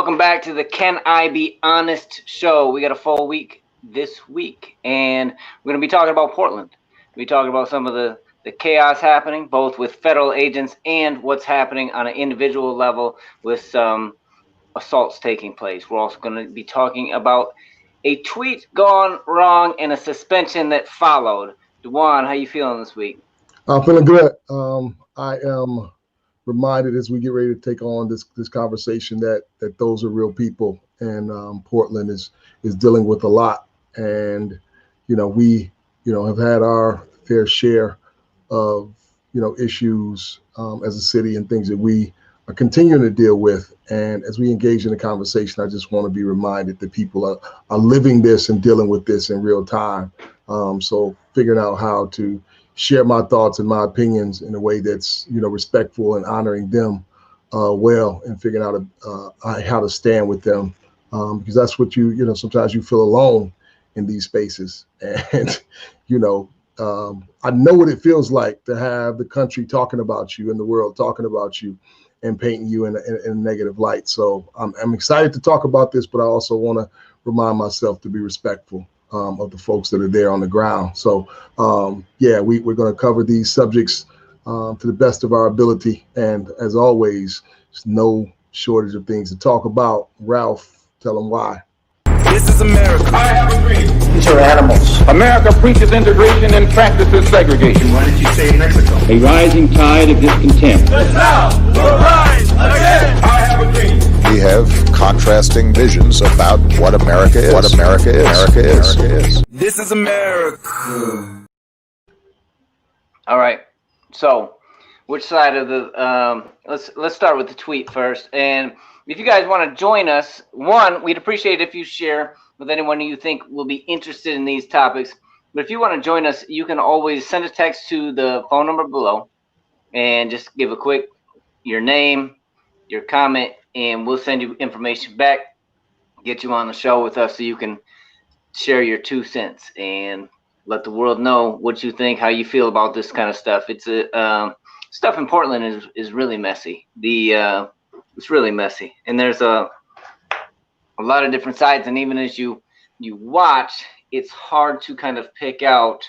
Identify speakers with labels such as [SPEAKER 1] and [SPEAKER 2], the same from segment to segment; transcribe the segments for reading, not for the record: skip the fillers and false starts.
[SPEAKER 1] Welcome back to the Can I Be Honest show. We got a full week this week, and we're going to be talking about Portland. We're talking about some of the chaos happening, both with federal agents and what's happening on an individual level with some assaults taking place. We're also going to be talking about a tweet gone wrong and a suspension that followed. Dewan, how you feeling this week?
[SPEAKER 2] I'm feeling good. I am reminded as we get ready to take on this conversation that those are real people, and Portland is dealing with a lot. And we have had our fair share of issues as a city and things that we are continuing to deal with. And as we engage in the conversation, I just want to be reminded that people are living this and dealing with this in real time. So figuring out how to share my thoughts and my opinions in a way that's respectful and honoring them well, and figuring out how to stand with them, because that's what sometimes you feel alone in these spaces. And I know what it feels like to have the country talking about you and the world talking about you and painting you in a negative light. So I'm excited to talk about this, but I also want to remind myself to be respectful of the folks that are there on the ground. So we're going to cover these subjects to the best of our ability. And as always, there's no shortage of things to talk about. Ralph, tell them why.
[SPEAKER 3] This is America.
[SPEAKER 4] I have agreed.
[SPEAKER 5] These are animals.
[SPEAKER 4] America preaches integration and practices segregation.
[SPEAKER 5] Why did you say Mexico?
[SPEAKER 6] A rising tide of discontent.
[SPEAKER 4] The South will rise again. I have agreed.
[SPEAKER 7] We have contrasting visions about what America is. What America is.
[SPEAKER 3] This is America.
[SPEAKER 1] All right. So, which side of the let's start with the tweet first. And if you guys want to join us, one, we'd appreciate it if you share with anyone who you think will be interested in these topics. But if you want to join us, you can always send a text to the phone number below and just give a quick your name, your comment, and we'll send you information back, get you on the show with us so you can share your 2 cents and let the world know what you think, how you feel about this kind of stuff. It's stuff in Portland is really messy. It's really messy, and there's a lot of different sides. And even as you watch, it's hard to kind of pick out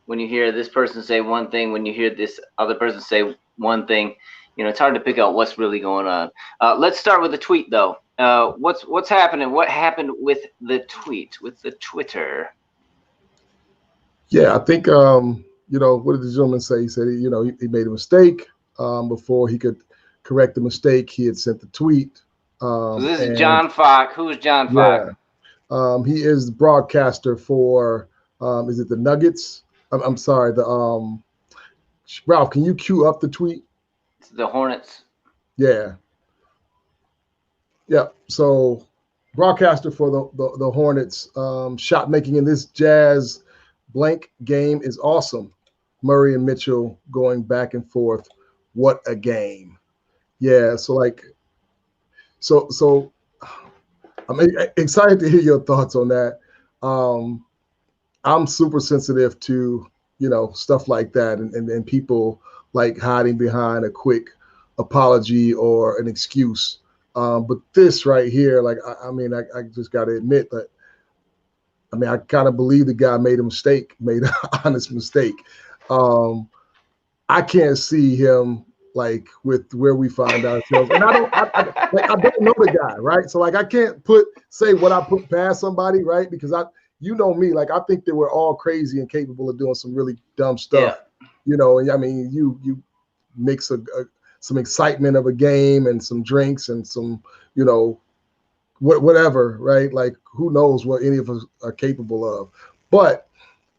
[SPEAKER 1] when you hear this person say one thing, when you hear this other person say one thing. It's hard to pick out what's really going on. Let's start with the tweet, though. What's happening? What happened with the tweet, with the Twitter?
[SPEAKER 2] Yeah, I think what did the gentleman say? He said he made a mistake. Before he could correct the mistake, he had sent the tweet.
[SPEAKER 1] So this is John Fox. Who is John Fox?
[SPEAKER 2] Yeah. He is the broadcaster for is it the Nuggets? I'm sorry, the Ralph, can you cue up the tweet?
[SPEAKER 1] It's the Hornets.
[SPEAKER 2] Yeah. So broadcaster for the Hornets, shot making in this Jazz blank game is awesome. Murray and Mitchell going back and forth. What a game. Yeah, so I'm excited to hear your thoughts on that. I'm super sensitive to stuff like that, and people like hiding behind a quick apology or an excuse. But this right here, I just got to admit that I kind of believe the guy made an honest mistake. I can't see him with where we find ourselves, and I don't know the guy, right? So I can't say what I put past somebody, right? Because me, I think that we're all crazy and capable of doing some really dumb stuff, and you mix some excitement of a game and some drinks and some, whatever, right? Who knows what any of us are capable of, but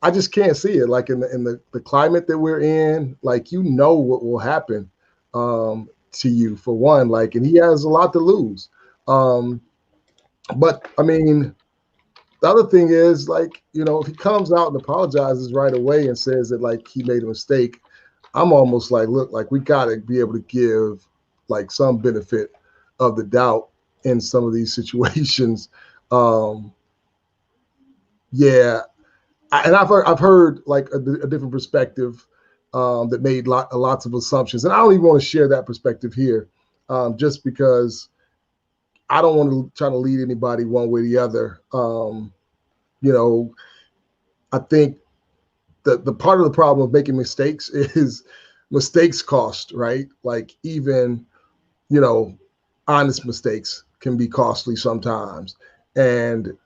[SPEAKER 2] I just can't see it. In the climate that we're in, what will happen to you, for one, and he has a lot to lose. But the other thing is, if he comes out and apologizes right away and says that he made a mistake, I'm almost look, we got to be able to give some benefit of the doubt in some of these situations. Yeah. And I've heard a different perspective that made lots of assumptions, and I don't even want to share that perspective here, just because I don't want to try to lead anybody one way or the other. You know, I think the part of the problem of making mistakes is mistakes cost, right? Like even, you know, honest mistakes can be costly sometimes. And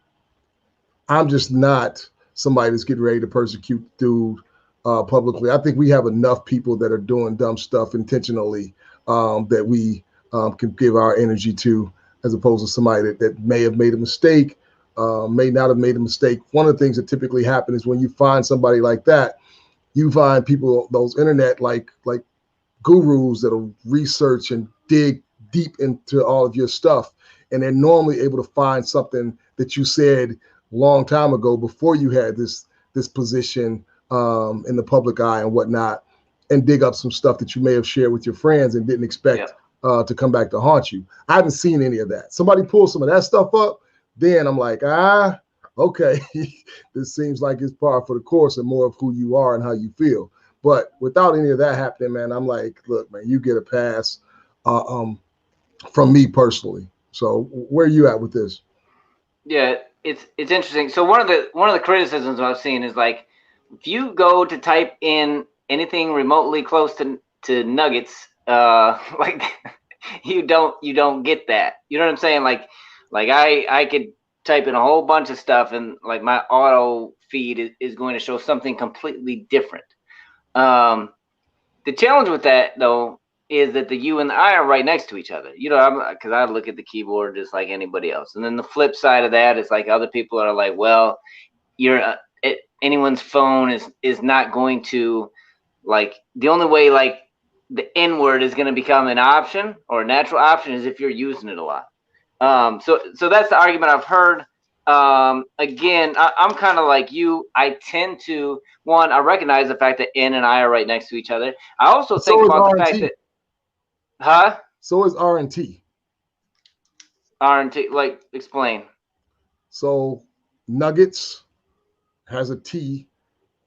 [SPEAKER 2] I'm just not somebody that's getting ready to persecute dude publicly. I think we have enough people that are doing dumb stuff intentionally that we can give our energy to, as opposed to somebody that may have made a mistake, may not have made a mistake. One of the things that typically happen is when you find somebody like that, you find people, those internet like gurus that'll research and dig deep into all of your stuff, and they're normally able to find something that you said long time ago before you had this position in the public eye and whatnot, and dig up some stuff that you may have shared with your friends and didn't expect to come back to haunt you. I haven't seen any of that. Somebody pull some of that stuff up, then I'm like, okay, this seems like it's par for the course and more of who you are and how you feel. But without any of that happening, man, I'm like, look, man, you get a pass from me personally. So where are you at with this?
[SPEAKER 1] Yeah, it's interesting. So one of the criticisms I've seen is like, if you go to type in anything remotely close to nuggets, like you don't get that. You know what I'm saying? Like I could type in a whole bunch of stuff and like my auto feed is going to show something completely different. The challenge with that though is that the U and the I are right next to each other. You know, because I look at the keyboard just like anybody else. And then the flip side of that is like other people are like, well, anyone's phone is not going to, like, the only way like the N word is going to become an option or a natural option is if you're using it a lot. So that's the argument I've heard. Again, I'm kind of like you. I tend to, I recognize the fact that N and I are right next to each other. I also think about the fact that,
[SPEAKER 2] So is R&T.
[SPEAKER 1] R&T, like, explain.
[SPEAKER 2] So Nuggets has a T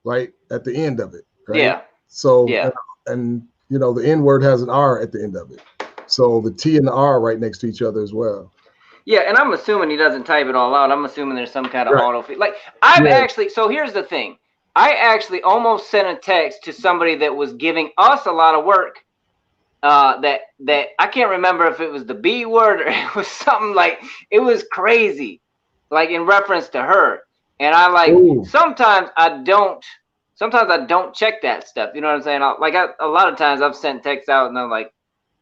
[SPEAKER 2] right at the end of it, right?
[SPEAKER 1] Yeah.
[SPEAKER 2] So,
[SPEAKER 1] yeah.
[SPEAKER 2] And you know, the N word has an R at the end of it. So the T and the R are right next to each other as well.
[SPEAKER 1] Yeah, and I'm assuming he doesn't type it all out. I'm assuming there's some kind of auto feed. Like so here's the thing. I actually almost sent a text to somebody that was giving us a lot of work. That I can't remember if it was the B word or it was something like, it was crazy, like in reference to her. And I like, sometimes I don't check that stuff. You know what I'm saying? A lot of times I've sent texts out and I'm like,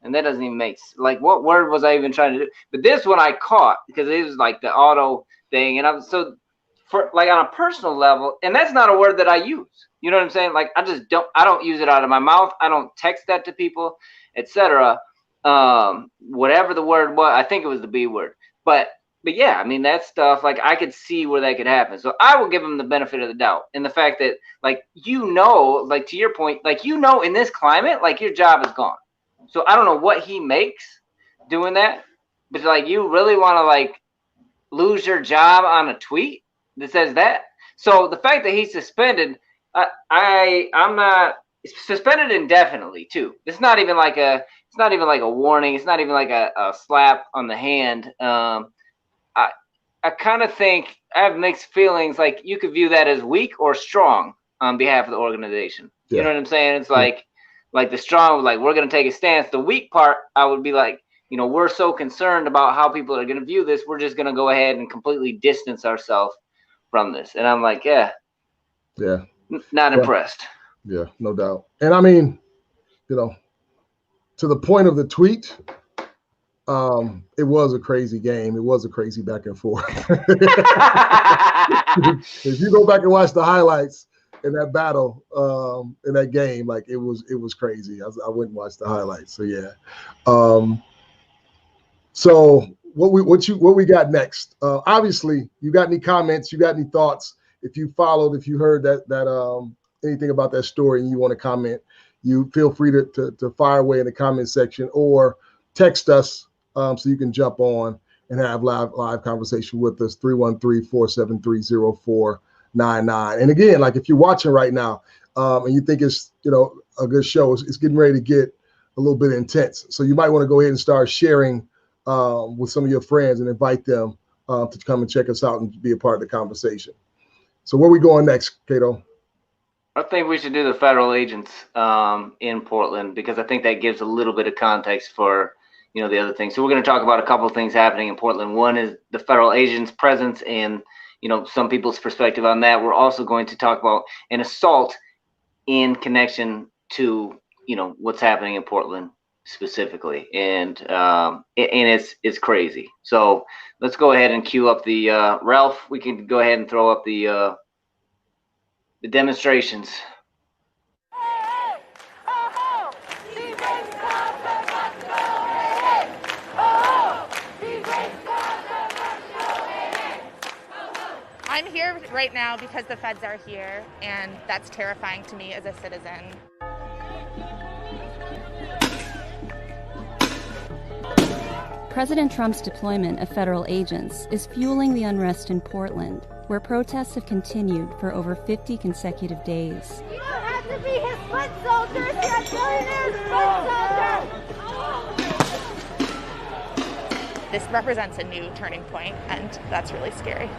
[SPEAKER 1] and that doesn't even make sense. Like, what word was I even trying to do? But this one I caught because it was like the auto thing. And I'm so, for like on a personal level, and that's not a word that I use. You know what I'm saying? Like, I don't use it out of my mouth. I don't text that to people, etc. Whatever the word was, I think it was the B word. But yeah, I mean, that stuff, like, I could see where that could happen. So I will give him the benefit of the doubt. And the fact that, like, like, to your point, like, in this climate, like, your job is gone. So I don't know what he makes doing that, but like, you really want to like lose your job on a tweet that says that? So the fact that he's suspended, I'm not suspended indefinitely too. It's not even like a warning. It's not even like a slap on the hand. I kind of think I have mixed feelings. Like, you could view that as weak or strong on behalf of the organization. Yeah. You know what I'm saying? It's like the strong, like, we're going to take a stance. The weak part, I would be like, you know, we're so concerned about how people are going to view this. We're just going to go ahead and completely distance ourselves from this. And I'm like, not impressed.
[SPEAKER 2] Yeah, no doubt. And I mean, you know, to the point of the tweet, it was a crazy game. It was a crazy back and forth. If you go back and watch the highlights in that battle, in that game, like, it was crazy. I went and watched the highlights. So yeah. So what we got next? Obviously, you got any comments? You got any thoughts? If you heard that anything about that story and you want to comment, you feel free to fire away in the comment section or text us so you can jump on and have live conversation with us. 313-473-0499. And again, like, if you're watching right now and you think it's, you know, a good show, it's getting ready to get a little bit intense. So you might want to go ahead and start sharing with some of your friends and invite them to come and check us out and be a part of the conversation. So where are we going next, Cato?
[SPEAKER 1] I think we should do the federal agents in Portland, because I think that gives a little bit of context for, the other things. So we're going to talk about a couple of things happening in Portland. One is the federal agents' presence and, some people's perspective on that. We're also going to talk about an assault in connection to, what's happening in Portland specifically. And it's crazy. So let's go ahead and cue up the Ralph. We can go ahead and throw up the demonstrations.
[SPEAKER 8] I'm here right now because the feds are here, and that's terrifying to me as a citizen.
[SPEAKER 9] President Trump's deployment of federal agents is fueling the unrest in Portland, where protests have continued for over 50 consecutive days.
[SPEAKER 10] You don't have to be his foot soldiers, you're billionaire's foot soldiers!
[SPEAKER 8] This represents a new turning point, and that's really scary.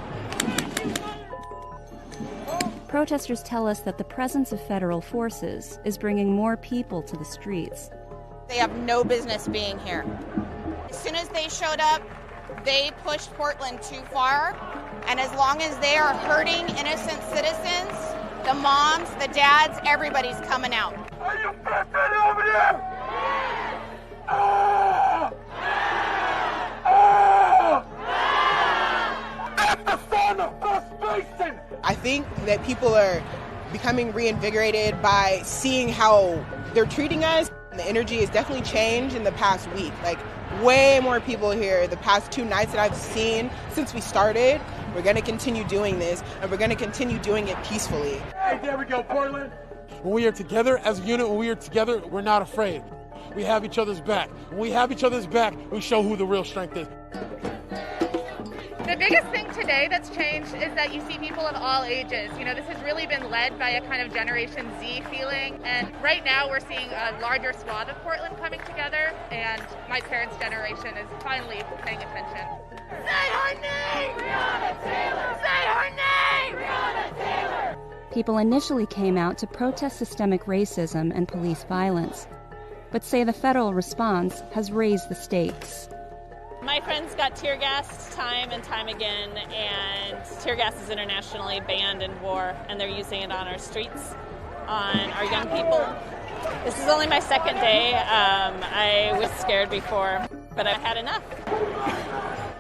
[SPEAKER 9] Protesters tell us that the presence of federal forces is bringing more people to the streets.
[SPEAKER 11] They have no business being here. As soon as they showed up, they pushed Portland too far, and as long as they are hurting innocent citizens, the moms, the dads, everybody's coming out.
[SPEAKER 4] Are you fucking over there? Ah! Ah! At the son of frustration!
[SPEAKER 12] I think that people are becoming reinvigorated by seeing how they're treating us. The energy has definitely changed in the past week. Like, way more people here the past 2 nights that I've seen since we started. We're going to continue doing this, and we're going to continue doing it peacefully.
[SPEAKER 4] Hey, there we go, Portland.
[SPEAKER 13] When we are together as a unit, when we are together, we're not afraid. We have each other's back. When we have each other's back, we show who the real strength is.
[SPEAKER 8] The biggest thing today that's changed is that you see people of all ages. This has really been led by a kind of Generation Z feeling. And right now we're seeing a larger swath of Portland coming together. And my parents' generation is finally paying attention.
[SPEAKER 10] Say her name! Breonna Taylor! Say her name! Breonna Taylor!
[SPEAKER 9] People initially came out to protest systemic racism and police violence, but say the federal response has raised the stakes.
[SPEAKER 14] My friends got tear gassed time and time again, and tear gas is internationally banned in war, and they're using it on our streets, on our young people. This is only my second day. I was scared before, but I had enough.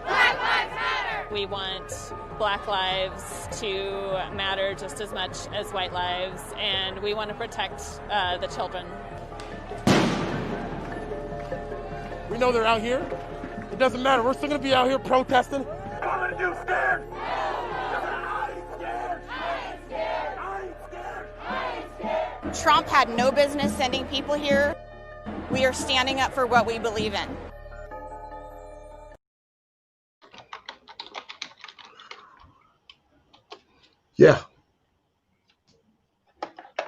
[SPEAKER 10] Black Lives Matter!
[SPEAKER 14] We want Black lives to matter just as much as white lives, and we want to protect the children.
[SPEAKER 13] We know they're out here. It doesn't matter. We're still going to be out here protesting.
[SPEAKER 4] What are you scared? I ain't scared.
[SPEAKER 10] I ain't scared.
[SPEAKER 4] I ain't scared.
[SPEAKER 10] I ain't scared.
[SPEAKER 11] Trump had no business sending people here. We are standing up for what we believe in.
[SPEAKER 2] Yeah.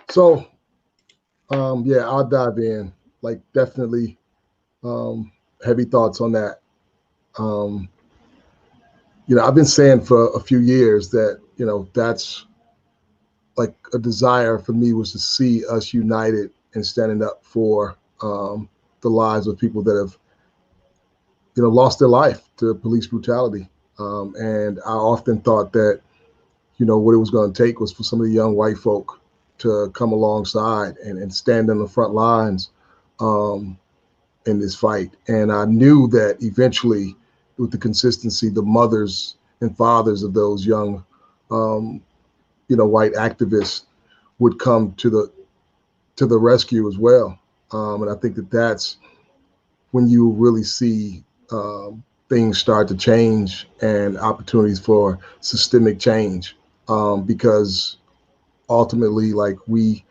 [SPEAKER 2] So, I'll dive in. Like, definitely heavy thoughts on that. I've been saying for a few years that, that's like a desire for me, was to see us united and standing up for the lives of people that have, lost their life to police brutality. And I often thought that, what it was going to take was for some of the young white folk to come alongside and stand on the front lines in this fight. And I knew that eventually, with the consistency, the mothers and fathers of those young, white activists would come to the rescue as well. And I think that that's when you really see things start to change and opportunities for systemic change. Because ultimately, like, we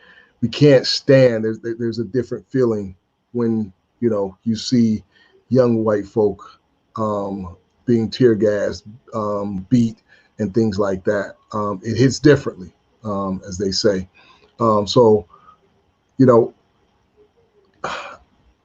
[SPEAKER 2] can't stand. There's a different feeling when you see young white folk being tear gassed, beat, and things like that. It hits differently, as they say. So,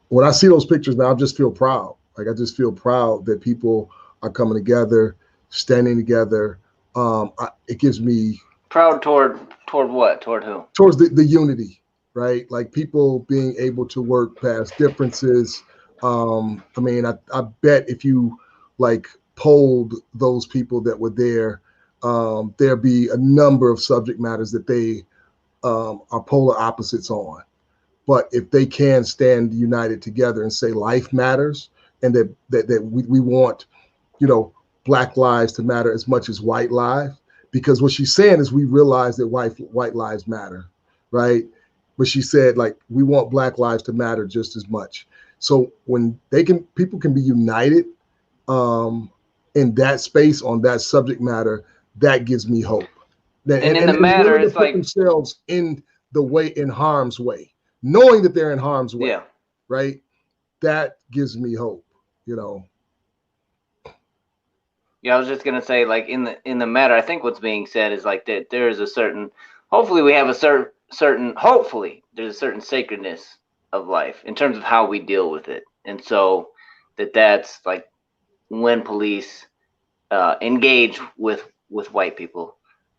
[SPEAKER 2] when I see those pictures now, I just feel proud. Like, I just feel proud that people are coming together, standing together. It gives me
[SPEAKER 1] proud toward what? Toward who?
[SPEAKER 2] Towards the unity, right? Like, people being able to work past differences. I mean, I bet if you like polled those people that were there, there'd be a number of subject matters that they are polar opposites on. But if they can stand united together and say life matters, and that we want, Black lives to matter as much as white lives, because what she's saying is we realize that white lives matter, right? But she said, like, we want Black lives to matter just as much. So when people can be united in that space on that subject matter, that gives me hope.
[SPEAKER 1] And in the matter, it's
[SPEAKER 2] put
[SPEAKER 1] like
[SPEAKER 2] themselves in harm's way, knowing that they're in harm's way, right? That gives me hope,
[SPEAKER 1] Yeah, I was just gonna say, like, in the matter, I think what's being said is like that there is a certain, hopefully we have a certain hopefully there's a certain sacredness of life in terms of how we deal with it, and so that's like when police engage with white people,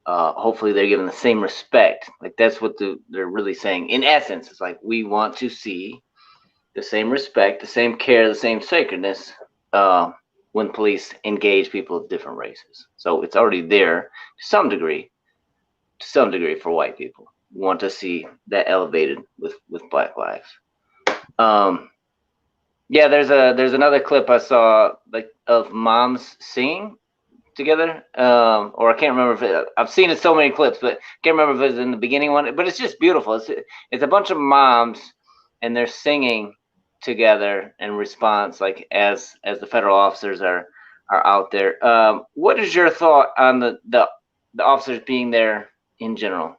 [SPEAKER 1] hopefully they're given the same respect. Like, that's what they're really saying. In essence, it's like we want to see the same respect, the same care, the same sacredness when police engage people of different races. So it's already there to some degree for white people. We want to see that elevated with Black lives. Yeah, there's another clip I saw, like, of moms singing together, or I can't remember I've seen it so many clips, but can't remember if it was in the beginning one. But it's just beautiful. It's a bunch of moms and they're singing together in response, like as the federal officers are out there. What is your thought on the officers being there in general?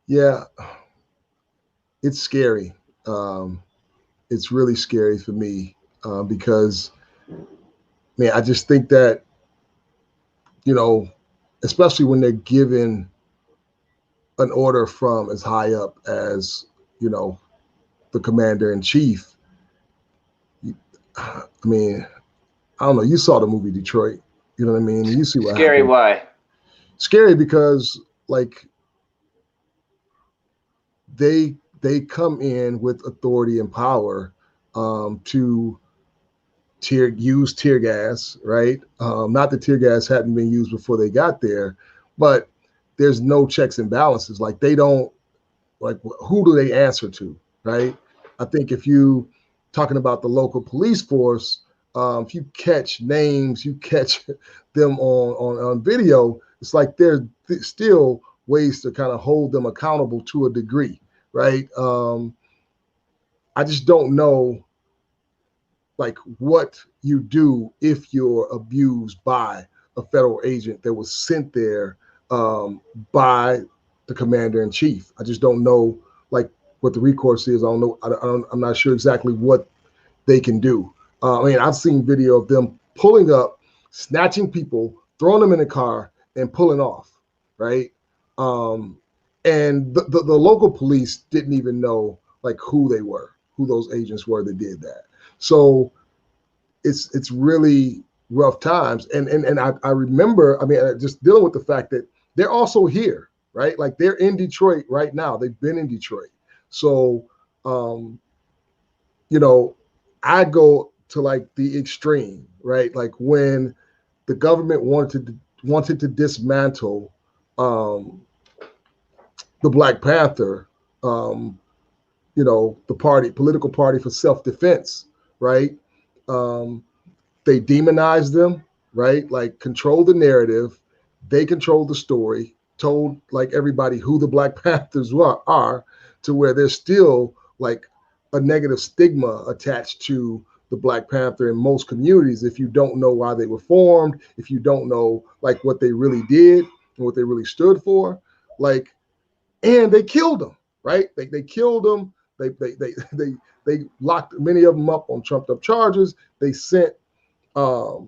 [SPEAKER 2] Yeah, it's scary. It's really scary for me because, man, I just think that, especially when they're given an order from as high up as, the commander in chief. I mean, I don't know. You saw the movie Detroit. You know what I mean? You see what
[SPEAKER 1] Scary.
[SPEAKER 2] happened.
[SPEAKER 1] Why?
[SPEAKER 2] Scary because, like, they come in with authority and power to use tear gas, right? Not that tear gas hadn't been used before they got there, but there's no checks and balances. Like, they don't, like, who do they answer to, right? I think if you talking about the local police force, if you catch names, you catch them on video, it's like there's still ways to kind of hold them accountable to a degree, right? I just don't know, like, what you do if you're abused by a federal agent that was sent there by the commander in chief. I just don't know, like, what the recourse is. I don't know. I'm not sure exactly what they can do. I mean, I've seen video of them pulling up, snatching people, throwing them in a car, and pulling off, right? And the local police didn't even know, like, who they were, who those agents were that did that. So it's really rough times. And I remember, I mean, just dealing with the fact that they're also here, right? Like, they're in Detroit right now. They've been in Detroit. So, I go to, like, the extreme, right? Like, when the government wanted to dismantle the Black Panther, the political party for self-defense, right? They demonized them, right? Like, control the narrative. They control the story, told, like, everybody who the Black Panthers are, to where there's still, like, a negative stigma attached to the Black Panther in most communities if you don't know why they were formed, if you don't know, like, what they really did and what they really stood for. Like, and they killed them, right? They killed them. They locked many of them up on trumped up charges. They sent, like,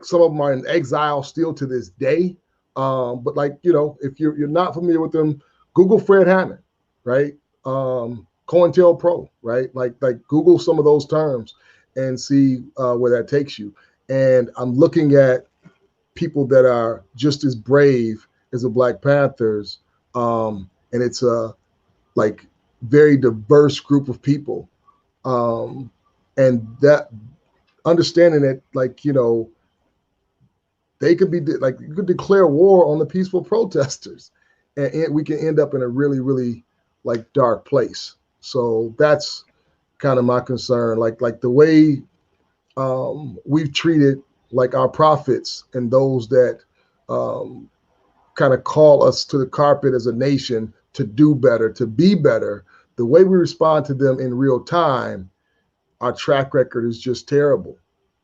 [SPEAKER 2] some of them are in exile still to this day. But, like, if you're not familiar with them, Google Fred Hammond, right? COINTELPRO, right? Like Google some of those terms, and see where that takes you. And I'm looking at people that are just as brave as the Black Panthers, and it's a like very diverse group of people, and that understanding that, like, you know, they could be like, you could declare war on the peaceful protesters, and we can end up in a really, really like dark place. So that's kind of my concern. Like the way we've treated like our prophets and those that kind of call us to the carpet as a nation to do better, to be better. The way we respond to them in real time, our track record is just terrible.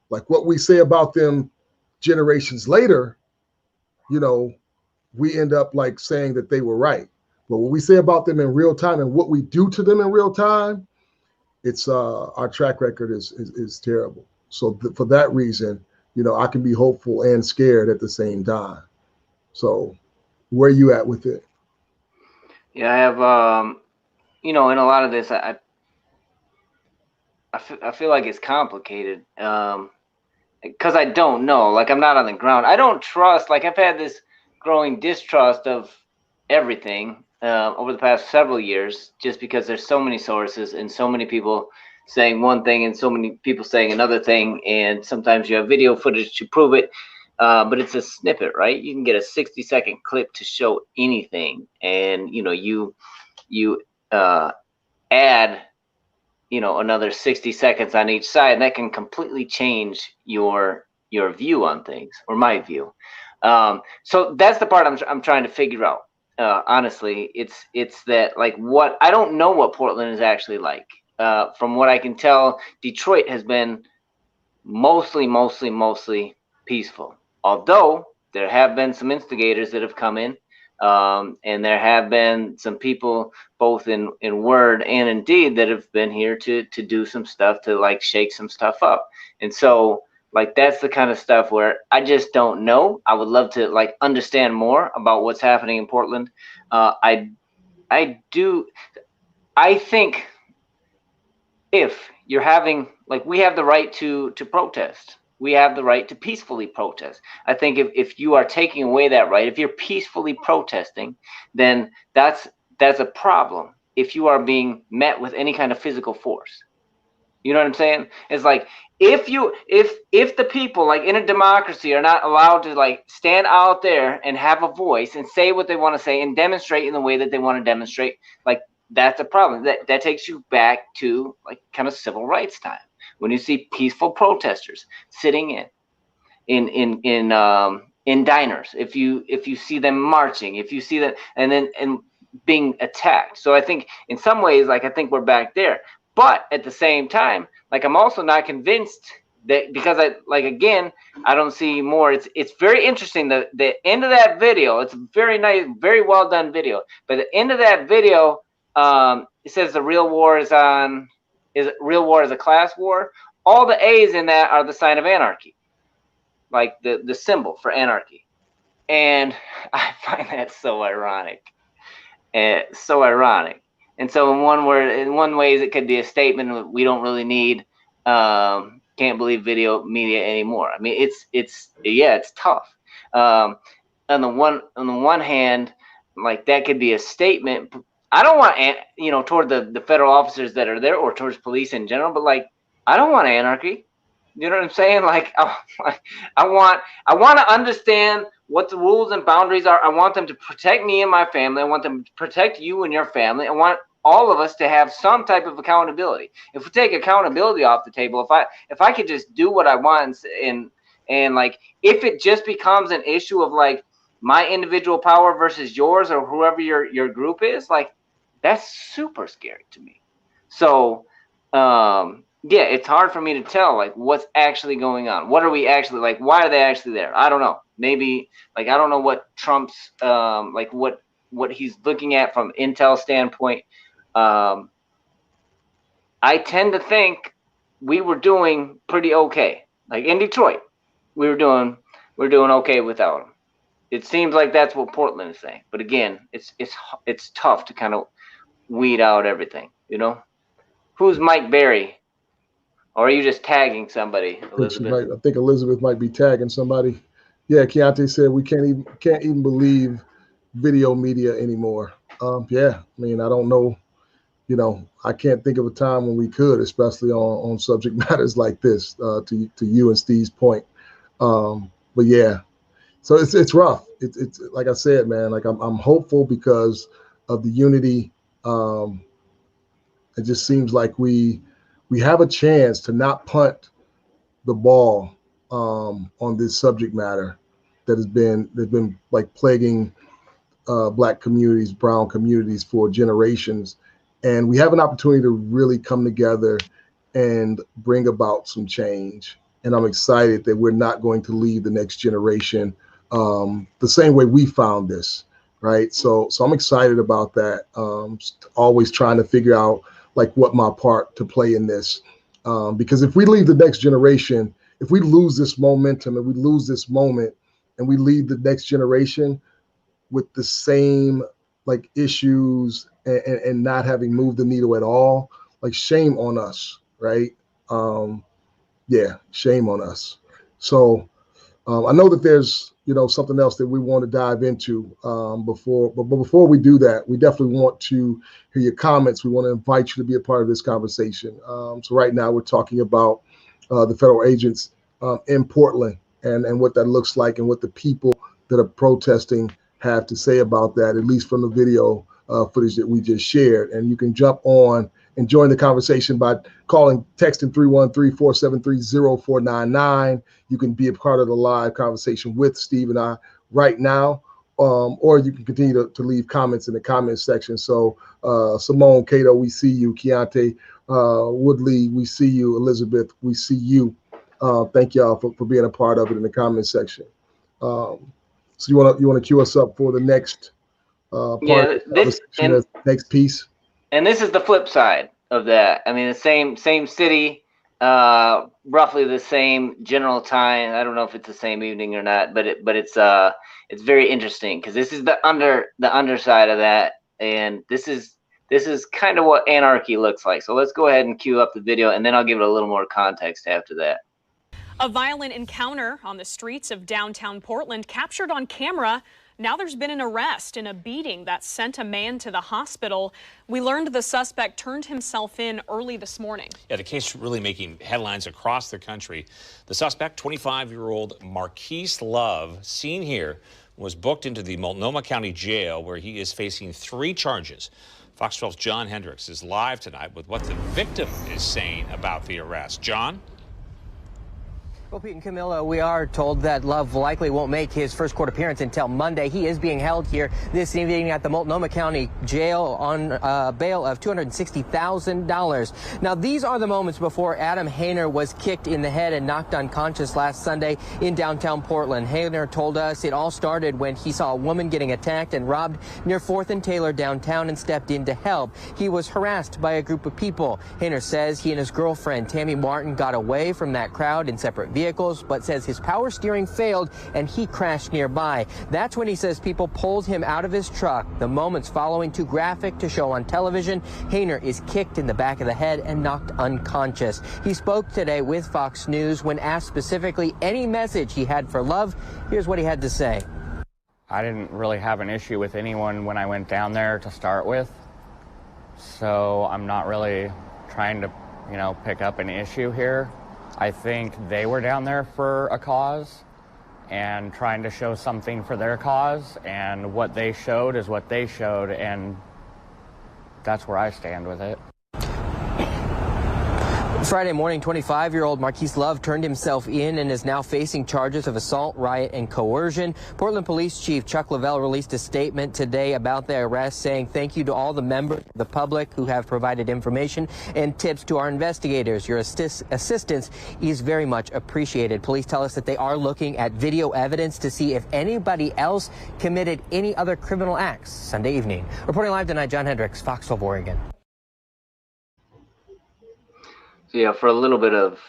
[SPEAKER 2] Like what we say about them generations later, you know, we end up like saying that they were right. But what we say about them in real time and what we do to them in real time, it's our track record is terrible. So for that reason, you know, I can be hopeful and scared at the same time. So where are you at with it?
[SPEAKER 1] Yeah, I have, you know, in a lot of this, I feel like it's complicated because I don't know. Like, I'm not on the ground. I don't trust. Like, I've had this growing distrust of everything over the past several years, just because there's so many sources and so many people saying one thing and so many people saying another thing, and sometimes you have video footage to prove it, but it's a snippet, right? You can get a 60-second clip to show anything, and you know, you add, you know, another 60 seconds on each side, and that can completely change your view on things, or my view. So that's the part I'm trying to figure out. Honestly, it's that, like, what I don't know what Portland is actually like. From what I can tell, Detroit has been mostly peaceful. Although there have been some instigators that have come in, and there have been some people, both in word and in deed, that have been here to do some stuff, to like shake some stuff up. And so, like, that's the kind of stuff where I just don't know. I would love to like understand more about what's happening in Portland. I think if you're having, like, we have the right to protest. We have the right to peacefully protest. I think if you are taking away that right, if you're peacefully protesting, then that's a problem. If you are being met with any kind of physical force, you know what I'm saying? It's like, if the people, like, in a democracy, are not allowed to like stand out there and have a voice and say what they want to say and demonstrate in the way that they want to demonstrate, like, that's a problem. That takes you back to like kind of civil rights time, when you see peaceful protesters sitting in diners, if you see them marching, if you see that, and being attacked. So I think in some ways, like, I think we're back there. But at the same time, like, I'm also not convinced that, because again, I don't see more. It's very interesting. The end of that video, it's a very nice, very well done video. But the end of that video, it says the real war is real war is a class war. All the A's in that are the sign of anarchy, like the symbol for anarchy. And I find that so ironic. So ironic. And so in one ways, it could be a statement we don't really need can't believe video media anymore. I mean, it's tough. On the one hand, like, that could be a statement. I don't want, you know, toward the federal officers that are there, or towards police in general, but like, I don't want anarchy. You know what I'm saying? Like, I want to understand what the rules and boundaries are. I want them to protect me and my family. I want them to protect you and your family. I want all of us to have some type of accountability. If we take accountability off the table, if I could just do what I want, and like, if it just becomes an issue of like my individual power versus yours, or whoever your group is, like, that's super scary to me. So yeah, it's hard for me to tell, like, what's actually going on. What are we actually, like, why are they actually there? I don't know. Maybe, like, I don't know what Trump's like what he's looking at from intel standpoint. I tend to think we were doing pretty okay. Like, in Detroit, we're doing okay without him. It seems like that's what Portland is saying. But again, it's tough to kind of weed out everything, you know? Who's Mike Berry? Or are you just tagging somebody, Elizabeth?
[SPEAKER 2] I think Elizabeth might be tagging somebody. Yeah, Keontae said we can't even believe video media anymore. Yeah, I mean, I don't know. You know, I can't think of a time when we could, especially on subject matters like this. To you and Steve's point. But yeah, so it's rough. It's like I said, man. Like I'm hopeful because of the unity. It just seems like we have a chance to not punt the ball on this subject matter that has been like plaguing Black communities, brown communities for generations, and we have an opportunity to really come together and bring about some change. And I'm excited that we're not going to leave the next generation the same way we found this, right? So I'm excited about that. Always trying to figure out like what my part to play in this, because if we leave the next generation, if we lose this momentum and we lose this moment, and we leave the next generation with the same like issues and not having moved the needle at all, like shame on us, right? Yeah, shame on us. So I know that there's something else that we want to dive into before we do that, we definitely want to hear your comments. We want to invite you to be a part of this conversation. So right now we're talking about the federal agents in Portland and what that looks like and what the people that are protesting have to say about that, at least from the video footage that we just shared. And you can jump on and join the conversation by texting 313-473-0499. You can be a part of the live conversation with Steve and I right now, or you can continue to leave comments in the comments section. So Simone, Cato, we see you. Keontae, Woodley, we see you. Elizabeth, we see you. Thank y'all for being a part of it in the comment section. So you want to cue us up for the next part of the conversation, next piece?
[SPEAKER 1] And this is the flip side of that. I mean, the same city, roughly the same general time. I don't know if it's the same evening or not, but it's very interesting because this is the underside of that, and this is kind of what anarchy looks like. So let's go ahead and cue up the video, and then I'll give it a little more context after that.
[SPEAKER 15] A violent encounter on the streets of downtown Portland captured on camera. Now there's been an arrest in a beating that sent a man to the hospital. We learned the suspect turned himself in early this morning.
[SPEAKER 16] Yeah, the case really making headlines across the country. The suspect, 25-year-old Marquise Love, seen here, was booked into the Multnomah County Jail where he is facing 3 charges. Fox 12's John Hendricks is live tonight with what the victim is saying about the arrest. John?
[SPEAKER 17] Well, Pete and Camilla, we are told that Love likely won't make his first court appearance until Monday. He is being held here this evening at the Multnomah County Jail on bail of $260,000. Now, these are the moments before Adam Hayner was kicked in the head and knocked unconscious last Sunday in downtown Portland. Hayner told us it all started when he saw a woman getting attacked and robbed near 4th and Taylor downtown and stepped in to help. He was harassed by a group of people. Hayner says he and his girlfriend, Tammy Martin, got away from that crowd in separate vehicles, but says his power steering failed and he crashed nearby. That's when he says people pulled him out of his truck. The moments following too graphic to show on television. Hayner is kicked in the back of the head and knocked unconscious. He spoke today with Fox News when asked specifically any message he had for Love. Here's what he had to say.
[SPEAKER 18] I didn't really have an issue with anyone when I went down there to start with, so I'm not really trying to, pick up an issue here. I think they were down there for a cause and trying to show something for their cause, and what they showed is what they showed, and that's where I stand with it.
[SPEAKER 17] Friday morning, 25-year-old Marquise Love turned himself in and is now facing charges of assault, riot, and coercion. Portland Police Chief Chuck Lavelle released a statement today about the arrest, saying thank you to all the members of the public who have provided information and tips to our investigators. Your assistance is very much appreciated. Police tell us that they are looking at video evidence to see if anybody else committed any other criminal acts Sunday evening. Reporting live tonight, John Hendricks, Fox 12, Oregon.
[SPEAKER 1] So yeah, for a little bit of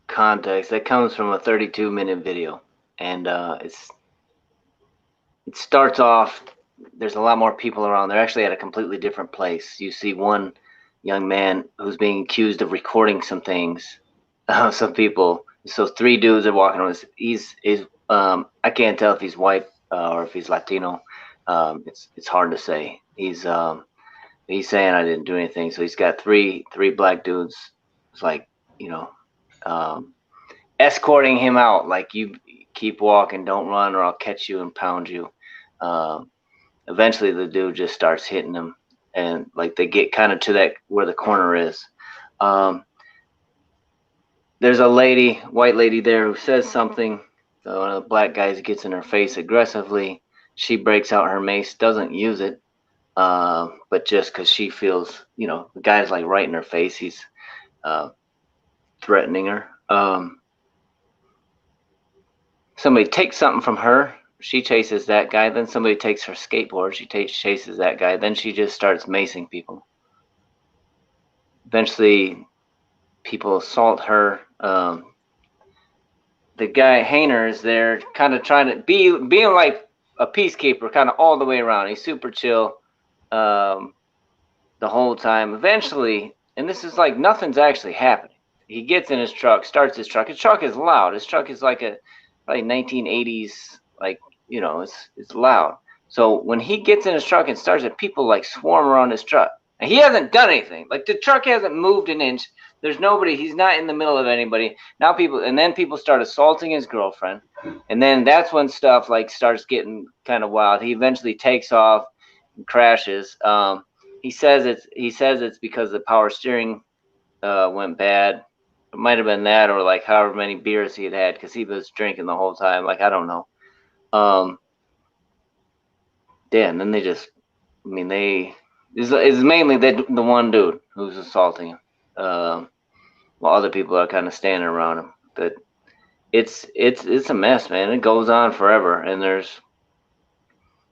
[SPEAKER 1] context, that comes from a 32-minute video, and it starts off. There's a lot more people around. They're actually at a completely different place. You see one young man who's being accused of recording some things. Some people. So 3 dudes are walking on this. He's I can't tell if he's white or if he's Latino. It's hard to say. He's saying I didn't do anything. So he's got three black dudes. It's like, escorting him out. Like, you keep walking, don't run, or I'll catch you and pound you. Eventually the dude just starts hitting him, and like they get kind of to that where the corner is. There's a lady, white lady there, who says something. One of the black guys gets in her face aggressively. She breaks out her mace, doesn't use it, but just because she feels, the guy's like right in her face. He's threatening her. Somebody takes something from her. She chases that guy. Then somebody takes her skateboard. She chases that guy. Then she just starts macing people. Eventually, people assault her. The guy Hayner is there, kind of trying to being like a peacekeeper, kind of all the way around. He's super chill the whole time. Eventually, and this is like nothing's actually happening. He gets in his truck, starts his truck. His truck is loud. His truck is like a probably 1980s, like, it's loud. So when he gets in his truck and starts it, people like swarm around his truck. And he hasn't done anything. Like, the truck hasn't moved an inch. There's nobody. He's not in the middle of anybody. Now people start assaulting his girlfriend. And then that's when stuff like starts getting kind of wild. He eventually takes off and crashes. He says it's because the power steering went bad. It might have been that, or like however many beers he had, because he was drinking the whole time. Like, I don't know. Yeah, and then they just, it's mainly the one dude who's assaulting him, while other people are kind of standing around him. But it's a mess, man. It goes on forever, and there's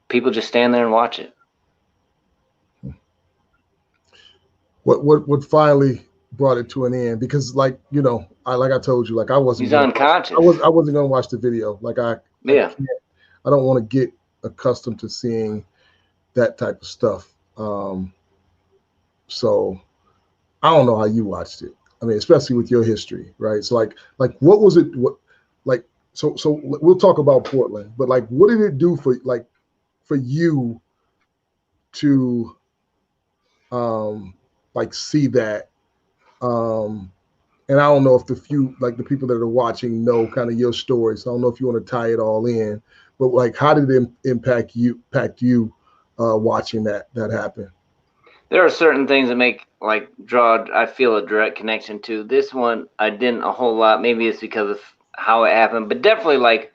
[SPEAKER 1] people just stand there and watch it.
[SPEAKER 2] What finally brought it to an end? Because I told you, like, I wasn't.
[SPEAKER 1] He's unconscious.
[SPEAKER 2] I wasn't gonna watch the video. Like, I don't want to get accustomed to seeing that type of stuff. So I don't know how you watched it. I mean, especially with your history, right? So like what was it? So we'll talk about Portland, but like, what did it do for you to see that? And I don't know if the people that are watching know kind of your story. So I don't know if you want to tie it all in, but like, how did it impact you watching that happen?
[SPEAKER 1] There are certain things that I feel a direct connection to. This one, I didn't a whole lot. Maybe it's because of how it happened, but definitely like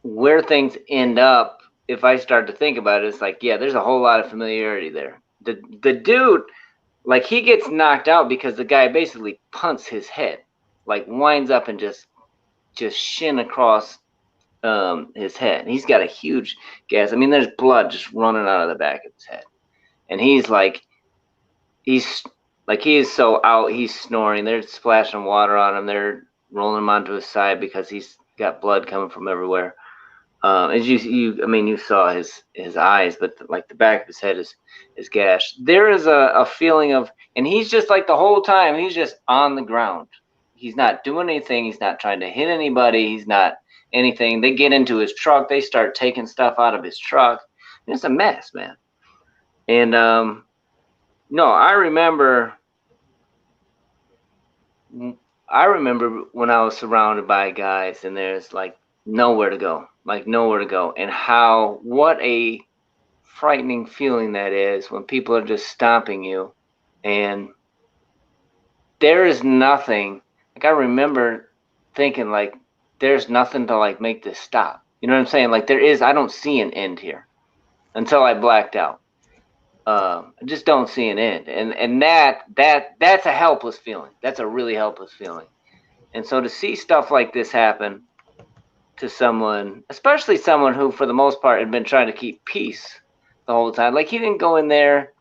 [SPEAKER 1] where things end up. If I start to think about it, it's like, yeah, there's a whole lot of familiarity there. The dude, like, he gets knocked out because the guy basically punts his head, like winds up and just shin across his head. He's got a huge gash. I mean, there's blood just running out of the back of his head. And he is so out, he's snoring. They're splashing water on him. They're rolling him onto his side because he's got blood coming from everywhere. As you saw his eyes, but like the back of his head is gashed. There is a feeling of, and he's just like the whole time, he's just on the ground. He's not doing anything. He's not trying to hit anybody. He's not anything. They get into his truck. They start taking stuff out of his truck. It's a mess, man. And I remember when I was surrounded by guys and there's like nowhere to go, and what a frightening feeling that is when people are just stomping you and there is nothing. Like, I remember thinking, like, there's nothing to like make this stop. You know what I'm saying? Like, I don't see an end here until I blacked out. I just don't see an end. And that's a helpless feeling. That's a really helpless feeling. And so to see stuff like this happen to someone, especially someone who for the most part had been trying to keep peace the whole time. Like, he didn't go in there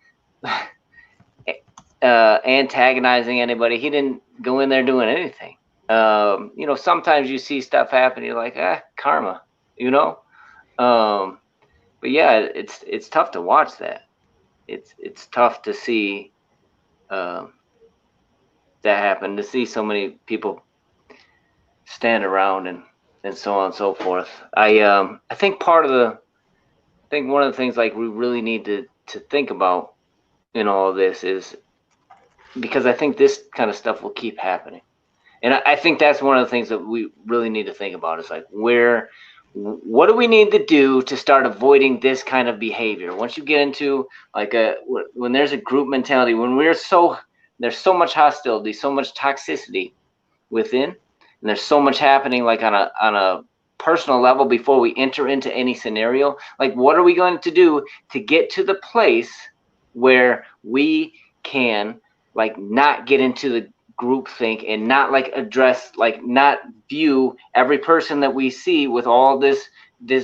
[SPEAKER 1] antagonizing anybody. He didn't go in there doing anything. Sometimes you see stuff happen, you're like, karma, but yeah, it's tough to watch that. It's tough to see that happened, to see so many people stand around and so on and so forth. I think one of the things like we really need to think about in all of this is, because I think this kind of stuff will keep happening. And I think that's one of the things that we really need to think about, is like, what do we need to do to start avoiding this kind of behavior? Once you get into like when there's a group mentality, when there's so much hostility, so much toxicity within, and there's so much happening like on a personal level before we enter into any scenario, like what are we going to do to get to the place where we can like not get into the group think and not like address, like not view every person that we see with all this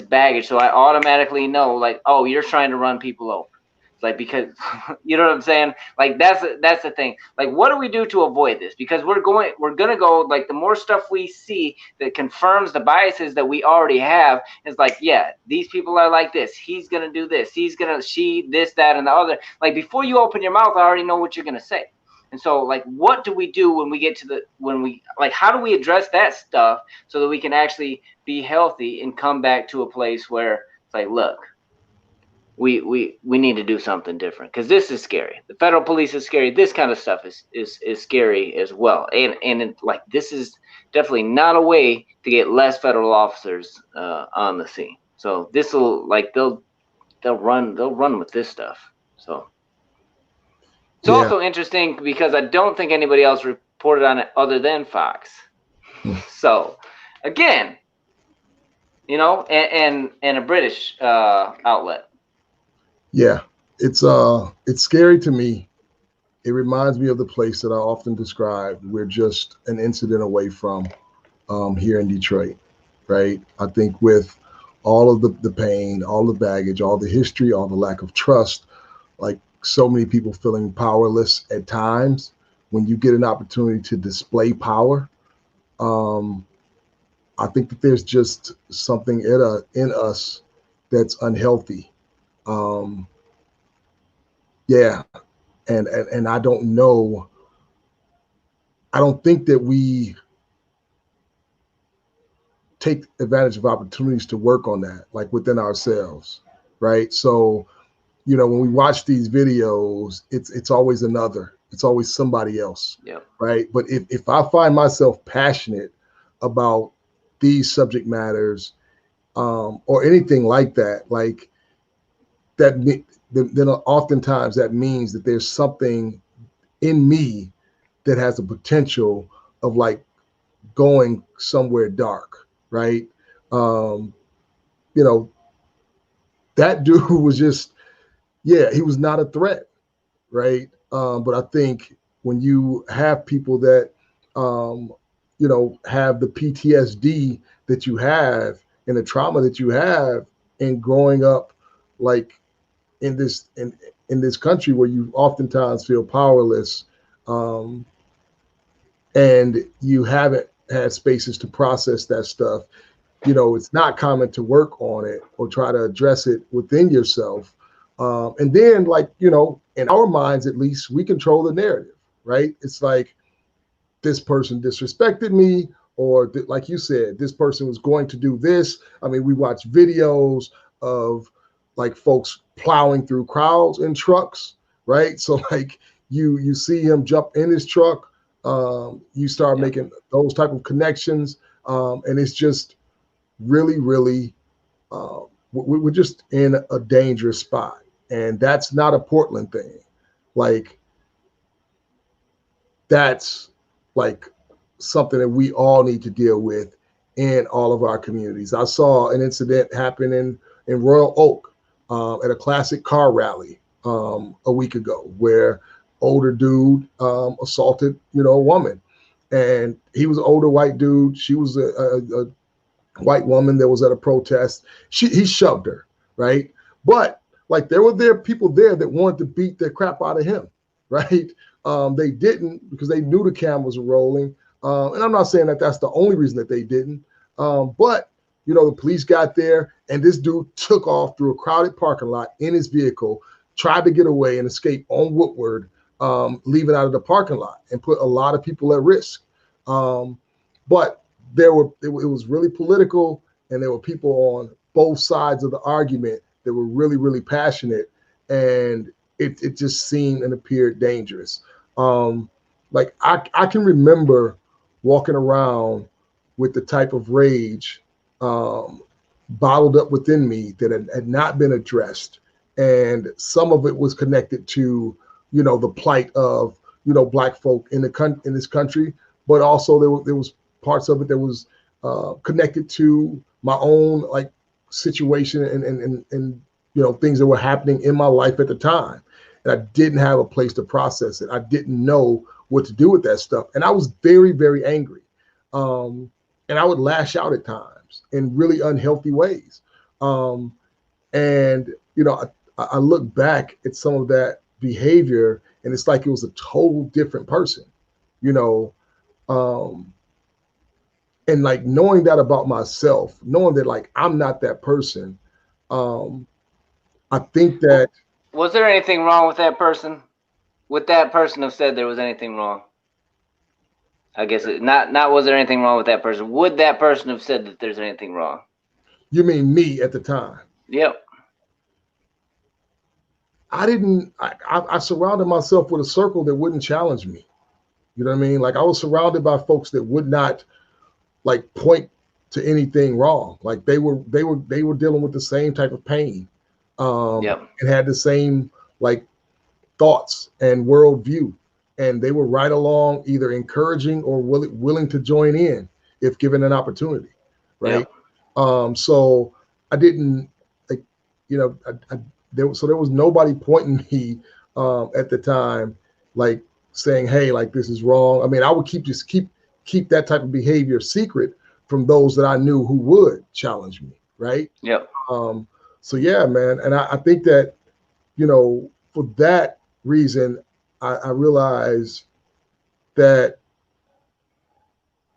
[SPEAKER 1] baggage, so I automatically know like, oh, you're trying to run people over. It's like, because you know what I'm saying, like that's the thing. Like, what do we do to avoid this? Because we're gonna go, like, the more stuff we see that confirms the biases that we already have, is like, yeah, these people are like this, he's gonna do this, she this, that, and the other. Like, before you open your mouth, I already know what you're gonna say. And so, like, what do we do when we get to how do we address that stuff so that we can actually be healthy and come back to a place where it's like, look, we need to do something different, because this is scary. The federal police is scary. This kind of stuff is scary as well. And like, this is definitely not a way to get less federal officers on the scene. So this will, like, they'll run with this stuff. So. It's also interesting because I don't think anybody else reported on it other than Fox. So, again, you know, and a British outlet.
[SPEAKER 2] Yeah, it's scary to me. It reminds me of the place that I often describe. We're just an incident away from here in Detroit, right? I think with all of the pain, all the baggage, all the history, all the lack of trust, like, so many people feeling powerless at times, when you get an opportunity to display power, I think that there's just something in us that's unhealthy. Yeah. And I don't know. I don't think that we take advantage of opportunities to work on that, like within ourselves, right? So, you know, when we watch these videos, it's always it's always somebody else, right? But if I find myself passionate about these subject matters, or anything like that, like that, then oftentimes that means that there's something in me that has the potential of like going somewhere dark, right? You know, that dude was just, yeah, he was not a threat, right? But I think when you have people that, you know, have the PTSD that you have and the trauma that you have in growing up, like in this country where you oftentimes feel powerless, and you haven't had spaces to process that stuff, you know, it's not common to work on it or try to address it within yourself. And then, like, you know, in our minds, at least, we control the narrative, right? It's like, this person disrespected me, or like you said, this person was going to do this. I mean, we watch videos of like folks plowing through crowds in trucks, right? So like you see him jump in his truck, you start making those type of connections, and it's just really, really, we're just in a dangerous spot. And that's not a Portland thing. Like, that's like something that we all need to deal with in all of our communities. I saw an incident happen in Royal Oak at a classic car rally a week ago, where older dude assaulted, you know, a woman, and he was an older white dude. She was a white woman that was at a protest. He shoved her, right? But like, there were people there that wanted to beat the crap out of him, right? They didn't, because they knew the cameras were rolling. And I'm not saying that that's the only reason that they didn't. But, you know, the police got there, and this dude took off through a crowded parking lot in his vehicle, tried to get away and escape on Woodward, leaving out of the parking lot and put a lot of people at risk. But it was really political, and there were people on both sides of the argument that were really, really passionate, and it just seemed and appeared dangerous. Like I can remember walking around with the type of rage bottled up within me that had not been addressed. And some of it was connected to, the plight of, Black folk in this country, but also there was parts of it that was connected to my own like situation and things that were happening in my life at the time. And I didn't have a place to process it. I didn't know what to do with that stuff. And I was very, very angry. And I would lash out at times in really unhealthy ways. And, I look back at some of that behavior, and it's like it was a total different person, and like knowing that about myself, knowing that like I'm not that person. I think that.
[SPEAKER 1] Was there anything wrong with that person? Would that person have said there was anything wrong? I guess not was there anything wrong with that person? Would that person have said that there's anything wrong?
[SPEAKER 2] You mean me at the time?
[SPEAKER 1] Yep.
[SPEAKER 2] I surrounded myself with a circle that wouldn't challenge me. You know what I mean? Like I was surrounded by folks that would not like point to anything wrong. Like they were dealing with the same type of pain. And had the same like thoughts and worldview. And they were right along, either encouraging or willing to join in if given an opportunity, right? So I didn't, like, there was nobody pointing me at the time, like saying, "Hey, like this is wrong." I mean, I would keep that type of behavior secret from those that I knew who would challenge me, right?
[SPEAKER 1] Yep.
[SPEAKER 2] So yeah, man, and I think that, for that reason, I realize that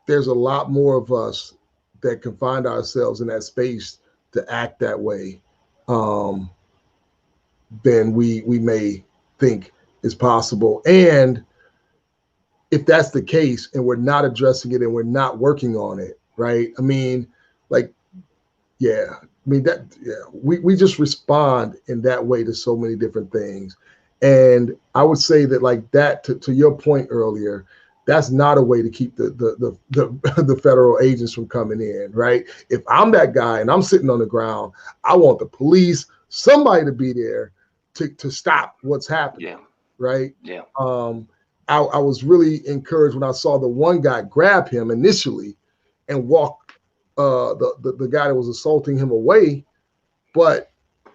[SPEAKER 2] there's a lot more of us that can find ourselves in that space to act that way than we may think is possible. And if that's the case and we're not addressing it and we're not working on it, right? I mean, like, yeah, we just respond in that way to so many different things. And I would say that like that, to your point earlier, that's not a way to keep the federal agents from coming in, right? If I'm that guy and I'm sitting on the ground, I want the police, somebody to be there to stop what's happening, right?
[SPEAKER 1] Yeah.
[SPEAKER 2] I was really encouraged when I saw the one guy grab him initially and walk the guy that was assaulting him away, but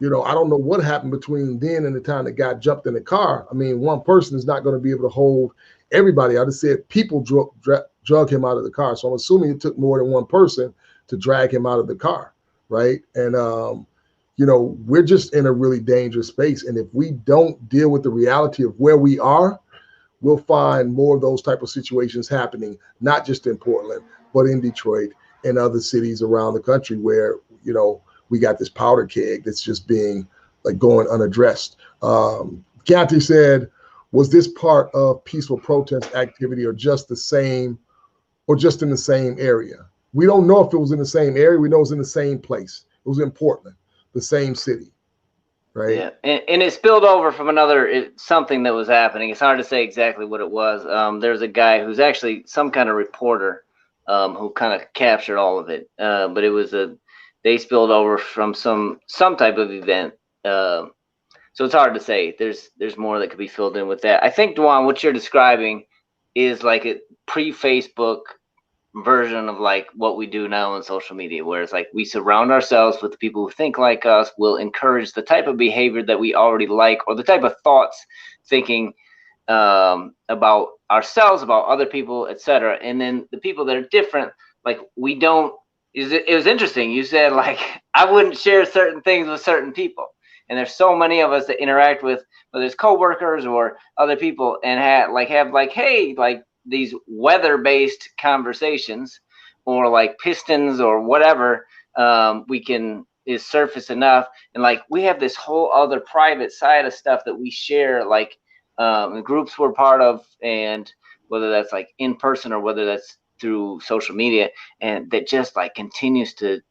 [SPEAKER 2] I don't know what happened between then and the time the guy jumped in the car. I mean, one person is not going to be able to hold everybody. I just said people drug him out of the car. So I'm assuming it took more than one person to drag him out of the car, right? And, we're just in a really dangerous space. And if we don't deal with the reality of where we are, we'll find more of those type of situations happening, not just in Portland, but in Detroit and other cities around the country where, we got this powder keg that's just being like going unaddressed. Keontae said, was this part of peaceful protest activity or just in the same area? We don't know if it was in the same area. We know it was in the same place. It was in Portland, the same city, right?
[SPEAKER 1] Yeah, and it spilled over from something that was happening. It's hard to say exactly what it was. There's a guy who's actually some kind of reporter who kind of captured all of it. But it was they spilled over from some type of event. So it's hard to say. There's more that could be filled in with that. I think, Dwan, what you're describing is like a pre-Facebook version of like what we do now on social media, where it's like we surround ourselves with the people who think like us, will encourage the type of behavior that we already like, or the type of thoughts, thinking about ourselves, about other people, etc. And then the people that are different, like we don't. It was interesting. You said like I wouldn't share certain things with certain people, and there's so many of us that interact with whether it's coworkers or other people, and have hey, like these weather-based conversations, or like Pistons or whatever is surface enough, and like we have this whole other private side of stuff that we share, like the groups we're part of, and whether that's like in person or whether that's through social media, and that just like continues to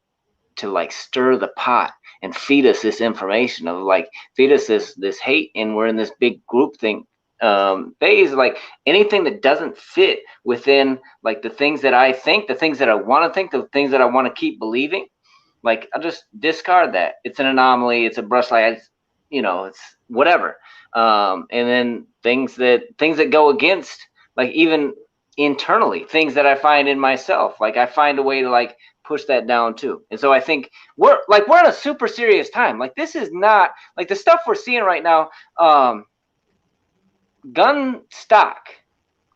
[SPEAKER 1] like stir the pot and feed us this information of like feed us this hate, and we're in this big group thing phase. Like anything that doesn't fit within like the things that I think, the things that I want to think, the things that I want to keep believing, like I'll just discard that. It's an anomaly. It's a brush light. It's whatever. And then things that go against, like even internally, things that I find in myself, like I find a way to like push that down too. And so I think we're in a super serious time. Like this is not like the stuff we're seeing right now. Gun stock,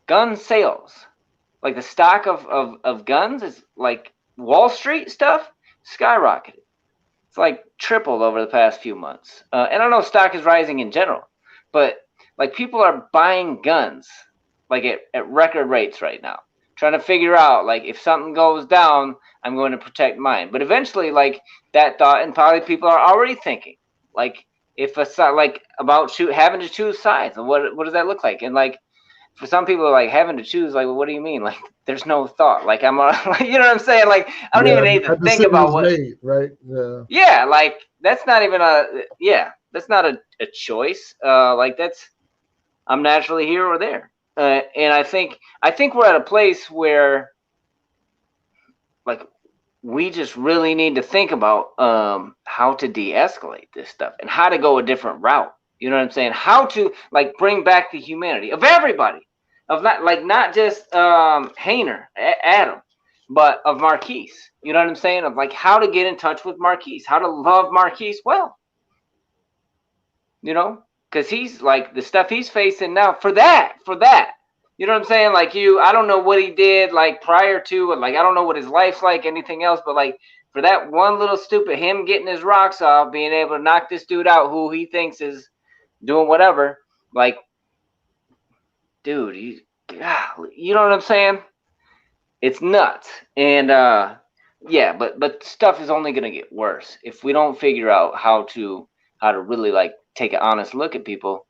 [SPEAKER 1] gun sales, like the stock of guns is like Wall Street stuff skyrocketed. It's like tripled over the past few months. And I know stock is rising in general, but like people are buying guns like at record rates right now, trying to figure out like if something goes down, I'm going to protect mine. But eventually, like that thought, and probably people are already thinking like if like about having to choose sides, and what does that look like? And like for some people, like having to choose, like, well, what do you mean? Like there's no thought. Like I'm like, you know what I'm saying? Like I don't even need to think about what made,
[SPEAKER 2] right?
[SPEAKER 1] Yeah, like that's not even that's not a choice. Like I'm naturally here or there. And I think we're at a place where like we just really need to think about how to de-escalate this stuff and how to go a different route. You know what I'm saying? How to like bring back the humanity of everybody, of not just Hayner, Adam, but of Marquise. You know what I'm saying? Of like how to get in touch with Marquise, how to love Marquise well. You know, because he's like the stuff he's facing now for that. You know what I'm saying? Like I don't know what he did like prior to, like I don't know what his life's like, anything else, but like for that one little stupid, him getting his rocks off, being able to knock this dude out who he thinks is doing whatever, like, dude, you know what I'm saying? It's nuts. And yeah, but stuff is only gonna get worse if we don't figure out how to really like take an honest look at people,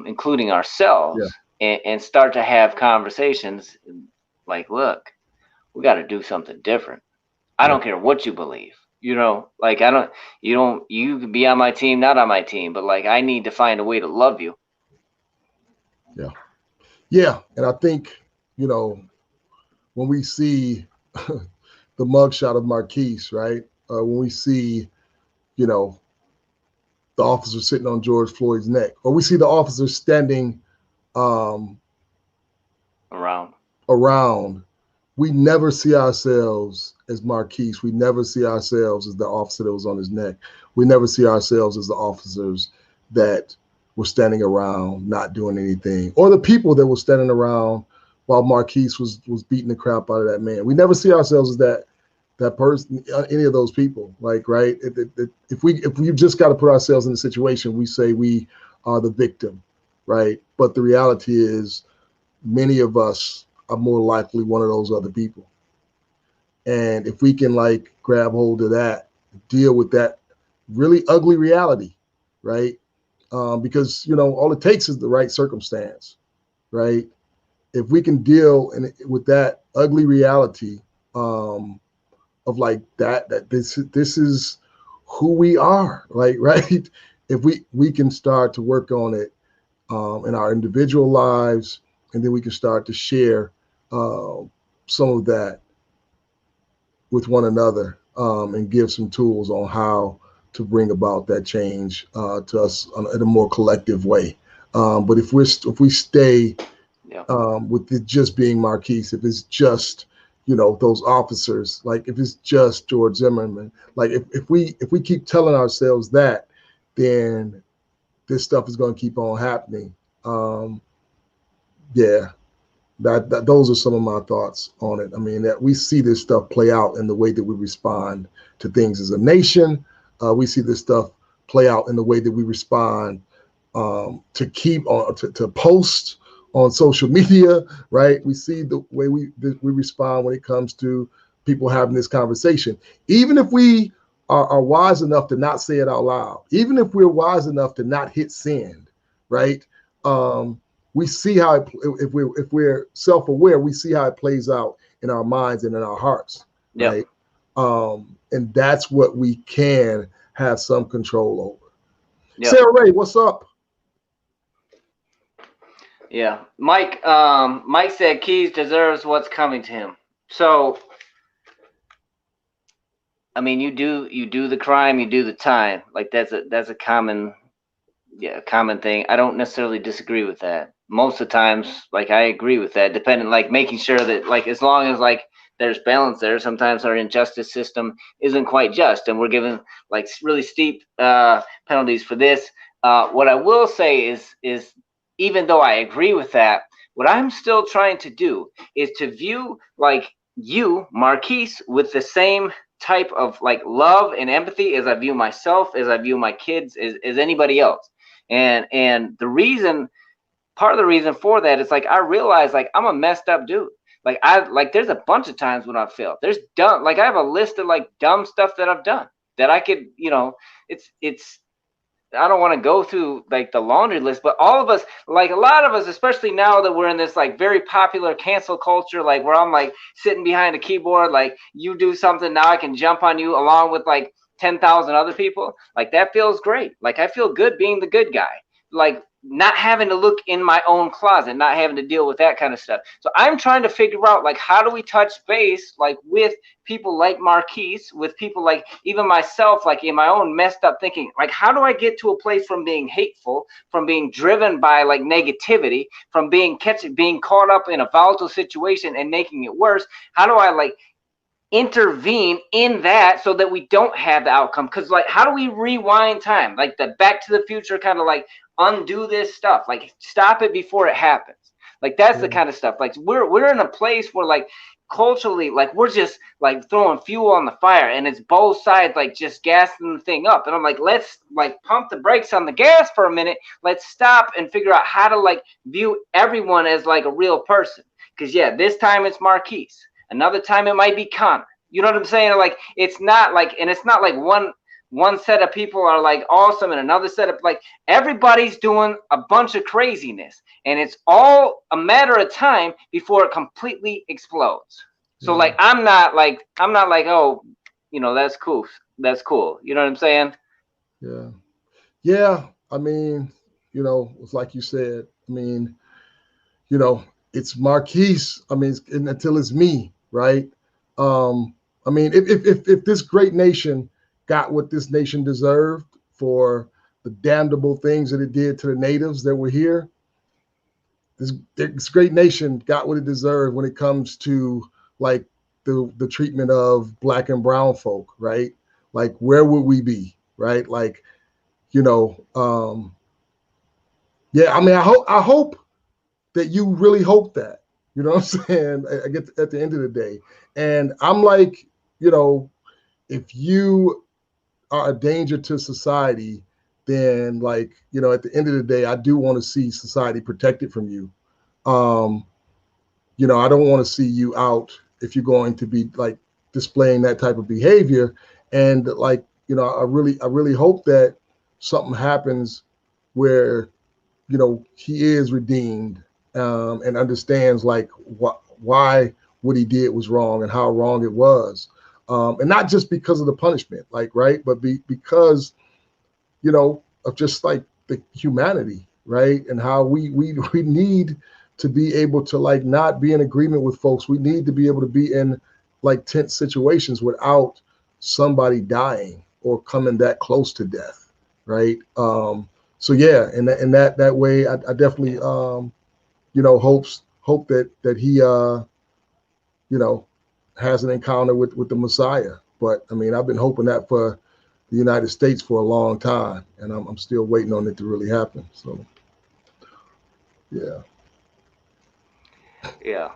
[SPEAKER 1] including ourselves. Yeah. And start to have conversations like, look, we got to do something different. I don't care what you believe, you know, like you can be on my team, not on my team, but like I need to find a way to love you.
[SPEAKER 2] Yeah. And I think, you know, when we see the mugshot of Marquise, right? When we see, you know, the officer sitting on George Floyd's neck, or we see the officer standing around, we never see ourselves as Marquise. We never see ourselves as the officer that was on his neck. We never see ourselves as the officers that were standing around not doing anything, or the people that were standing around while Marquise was beating the crap out of that man. We never see ourselves as that person, any of those people. Like, right? If we just got to put ourselves in the situation, we say we are the victim. Right. But the reality is many of us are more likely one of those other people. And if we can like grab hold of that, deal with that really ugly reality, right? Because, you know, all it takes is the right circumstance, right? If we can deal with that ugly reality of like that this is who we are, like, right? If we can start to work on it in our individual lives, and then we can start to share some of that with one another and give some tools on how to bring about that change to us in a more collective way. But if we stay with it just being Marquise, if it's just, you know, those officers, like if it's just George Zimmerman, like if we keep telling ourselves that, then this stuff is going to keep on happening. Those are some of my thoughts on it. I mean, that we see this stuff play out in the way that we respond to things as a nation. We see this stuff play out in the way that we respond to keep on to post on social media, right? We see the way we respond when it comes to people having this conversation. Even if we are wise enough to not say it out loud, even if we're wise enough to not hit send, right? we see how if we're self-aware, we see how it plays out in our minds and in our hearts, right? And that's what we can have some control over. Sarah Ray, what's up?
[SPEAKER 1] Yeah, Mike. Mike said Keys deserves what's coming to him. So, I mean, you do the crime, you do the time. Like that's a common thing. I don't necessarily disagree with that. Most of the times, like I agree with that. Depending, like making sure that, like, as long as like there's balance there. Sometimes our injustice system isn't quite just, and we're given like really steep penalties for this. What I will say is even though I agree with that, what I'm still trying to do is to view like you, Marquise, with the same type of like love and empathy as I view myself, as I view my kids, as anybody else. And the reason, part of the reason for that is like I realize like I'm a messed up dude. Like there's a bunch of times when I've failed. There's dumb, like I have a list of like dumb stuff that I've done that I could, you know, it's I don't want to go through like the laundry list, but all of us, like a lot of us, especially now that we're in this like very popular cancel culture, like where I'm like sitting behind a keyboard, like you do something, now I can jump on you along with like 10,000 other people. Like that feels great. Like I feel good being the good guy. Like not having to look in my own closet, not having to deal with that kind of stuff. So I'm trying to figure out like how do we touch base like with people like Marquise, with people like even myself, like in my own messed up thinking, like how do I get to a place from being hateful, from being driven by like negativity, from being caught up in a volatile situation and making it worse? How do I like intervene in that so that we don't have the outcome? Because like how do we rewind time, like the Back to the Future kind of like undo this stuff, like stop it before it happens? Like that's the kind of stuff, like we're in a place where like culturally like we're just like throwing fuel on the fire and it's both sides like just gassing the thing up, and I'm like, let's like pump the brakes on the gas for a minute. Let's stop and figure out how to like view everyone as like a real person. Because yeah, this time it's Marquise, another time it might be Connor. You know what I'm saying? Like it's not like, and it's not like one set of people are like awesome and another set of like everybody's doing a bunch of craziness, and it's all a matter of time before it completely explodes. So like I'm not like oh, you know, that's cool, you know what I'm saying?
[SPEAKER 2] Yeah, I mean, you know, it's like you said, I mean, you know, it's Marquise, I mean, until it's me, right? I mean, if this great nation got what this nation deserved for the damnable things that it did to the natives that were here, this great nation got what it deserved when it comes to like the treatment of Black and brown folk, right? Like where would we be, right? Like, you know, yeah, I mean, I hope that you really hope that, you know what I'm saying? I get at the end of the day. And I'm like, you know, if you are a danger to society, then like, you know, at the end of the day, I do want to see society protected from you. You know, I don't want to see you out if you're going to be like displaying that type of behavior. And like, you know, I really hope that something happens where, you know, he is redeemed and understands like why what he did was wrong and how wrong it was. And not just because of the punishment, like, right, but because, you know, of just like the humanity, right, and how we need to be able to like not be in agreement with folks. We need to be able to be in like tense situations without somebody dying or coming that close to death, right? So yeah, and that way, I definitely, you know, hope that he, you know, has an encounter with the Messiah. But I mean, I've been hoping that for the United States for a long time, and I'm still waiting on it to really happen. So, yeah.
[SPEAKER 1] Yeah.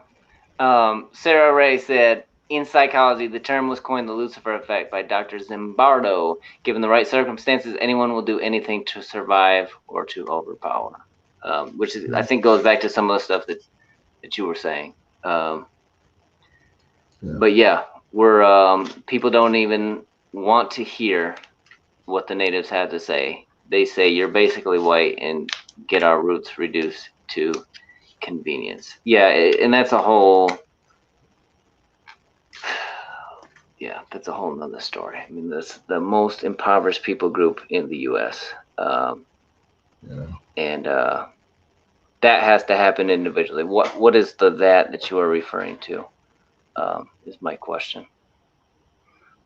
[SPEAKER 1] Sarah Ray said, in psychology, the term was coined the Lucifer effect by Dr. Zimbardo. Given the right circumstances, anyone will do anything to survive or to overpower. Which is, I think, goes back to some of the stuff that you were saying. But yeah, we're people don't even want to hear what the natives had to say. they say you're basically white and get our roots reduced to convenience. Yeah, and that's a whole, yeah, that's a whole nother story. I mean, that's the most impoverished people group in the U.S. And that has to happen individually. What is that you are referring to? Is my question.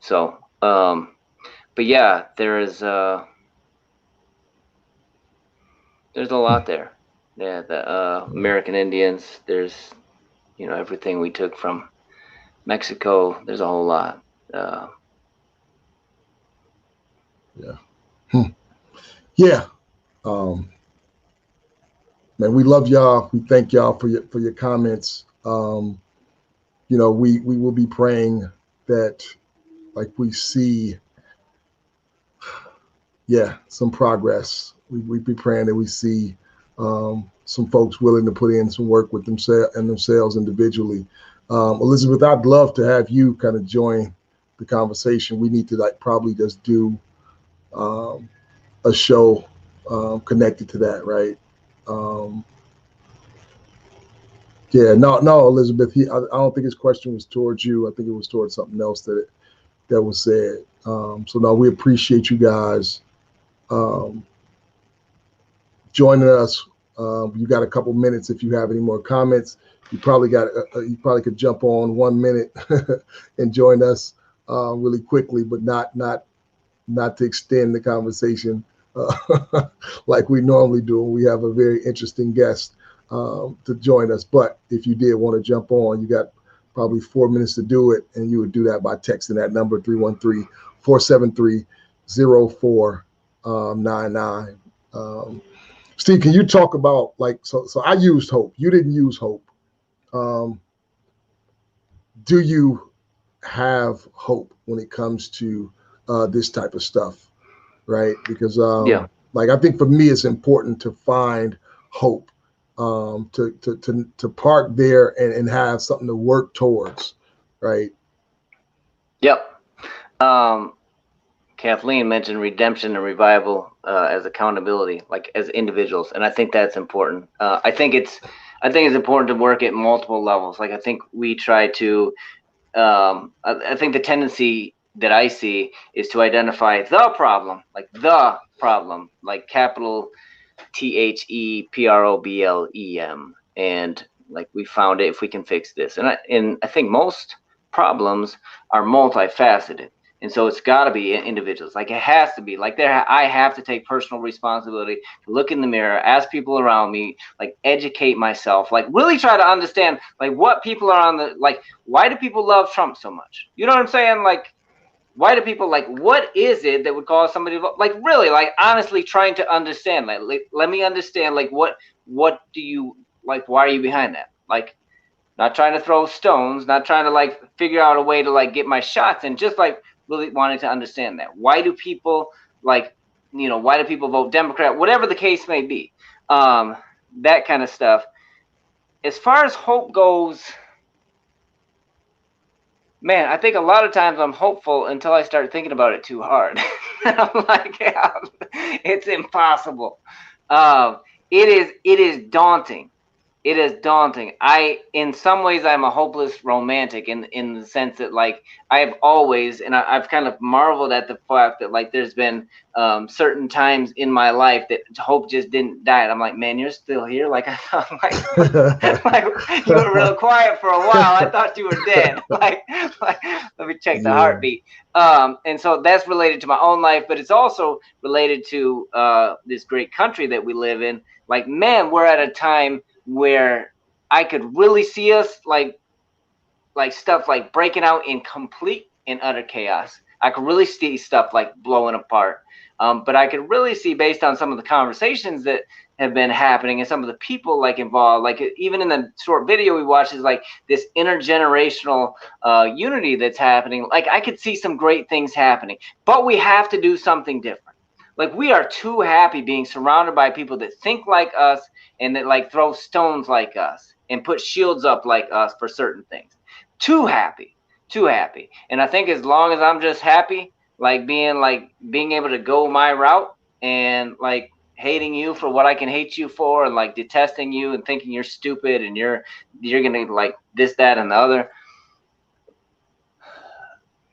[SPEAKER 1] So, but yeah, there's a lot there. Yeah, the American Indians. There's, you know, everything we took from Mexico. There's a whole lot.
[SPEAKER 2] Yeah. Man, we love y'all. We thank y'all for your comments. You know, we will be praying that, like, we see, some progress. We be praying that we see some folks willing to put in some work with themselves individually. Elizabeth, I'd love to have you kind of join the conversation. We need to probably just do a show connected to that, right? No, Elizabeth. I don't think his question was towards you. I think it was towards something else that was said. So no, we appreciate you guys joining us. You got a couple minutes if you have any more comments. You probably could jump on 1 minute and join us really quickly, but not to extend the conversation like we normally do. We have a very interesting guest to join us. But if you did want to jump on, you got probably 4 minutes to do it, and you would do that by texting that number 313-473-0499. Steve, can you talk about, like, so I used Hope. You didn't use Hope. Do you have hope when it comes to this type of stuff, right? Because like, I think for me it's important to find hope, to park there and have something to work towards, right?
[SPEAKER 1] Yep. Kathleen mentioned redemption and revival as accountability, like as individuals, and I think that's important. I think it's important to work at multiple levels. Like, I think we try to. I think the tendency that I see is to identify the problem, like capital THEPROBLEM, and like, we found it, if we can fix this. And I think most problems are multifaceted. And so it's got to be individuals. Like, it has to be like I have to take personal responsibility to look in the mirror, ask people around me, like, educate myself, like, really try to understand, like, what people are on like, why do people love Trump so much? You know what I'm saying? Like, why do people, like, what is it that would cause somebody to, like, really, like, honestly trying to understand, like let me understand, like, what do you, like, why are you behind that? Like, not trying to throw stones, not trying to, like, figure out a way to, like, get my shots in, just, like, really wanting to understand that. Why do people, like, you know, why do people vote Democrat? Whatever the case may be, that kind of stuff. As far as hope goes, man, I think a lot of times I'm hopeful until I start thinking about it too hard. I'm like, yeah, it's impossible. It is daunting. It is daunting. In some ways, I'm a hopeless romantic in the sense that, like, I have always, and I've kind of marveled at the fact that, like, there's been certain times in my life that hope just didn't die. And I'm like, man, you're still here. Like, I thought, like you were real quiet for a while. I thought you were dead. Like let me check the heartbeat. And so that's related to my own life, but it's also related to this great country that we live in. Like, man, we're at a time where I could really see us like stuff like breaking out in complete and utter chaos. I could really see stuff like blowing apart. But I could really see, based on some of the conversations that have been happening and some of the people, like, involved, like, even in the short video we watched, is like this intergenerational unity that's happening. Like, I could see some great things happening, but we have to do something different. Like, we are too happy being surrounded by people that think like us and that, like, throw stones like us and put shields up like us for certain things. Too happy. And I think as long as I'm just happy, like, being able to go my route, and like hating you for what I can hate you for, and like detesting you and thinking you're stupid and you're gonna like this, that, and the other.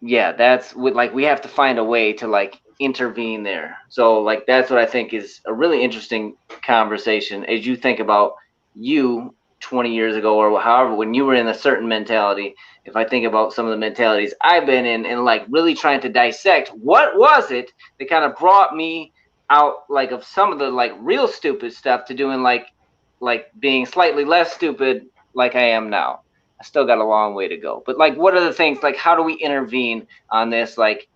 [SPEAKER 1] Yeah, that's what, like, we have to find a way to like intervene there. So like that's what I think is a really interesting conversation as you think about you 20 years ago or however when you were in a certain mentality. If I think about some of the mentalities I've been in and like really trying to dissect what was it that kind of brought me out like of some of the like real stupid stuff to doing like being slightly less stupid like I am now. I still got a long way to go. But like what are the things, like how do we intervene on this, like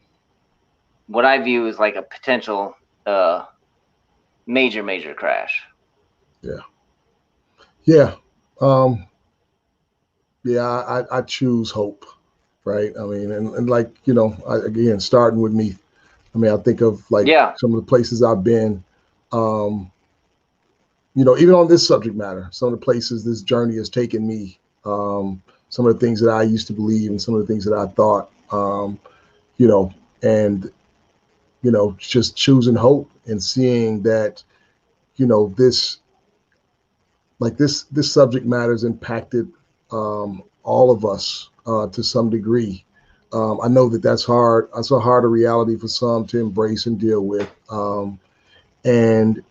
[SPEAKER 1] what I view as like a potential major crash?
[SPEAKER 2] Yeah. I choose hope, right? I mean, and like, you know, again, starting with me, I mean, I think of like some of the places I've been, you know, even on this subject matter, some of the places this journey has taken me, some of the things that I used to believe and some of the things that I thought, you know, and, you know, just choosing hope and seeing that, you know, this subject matter has impacted all of us to some degree. I know that that's hard. That's a harder reality for some to embrace and deal with. And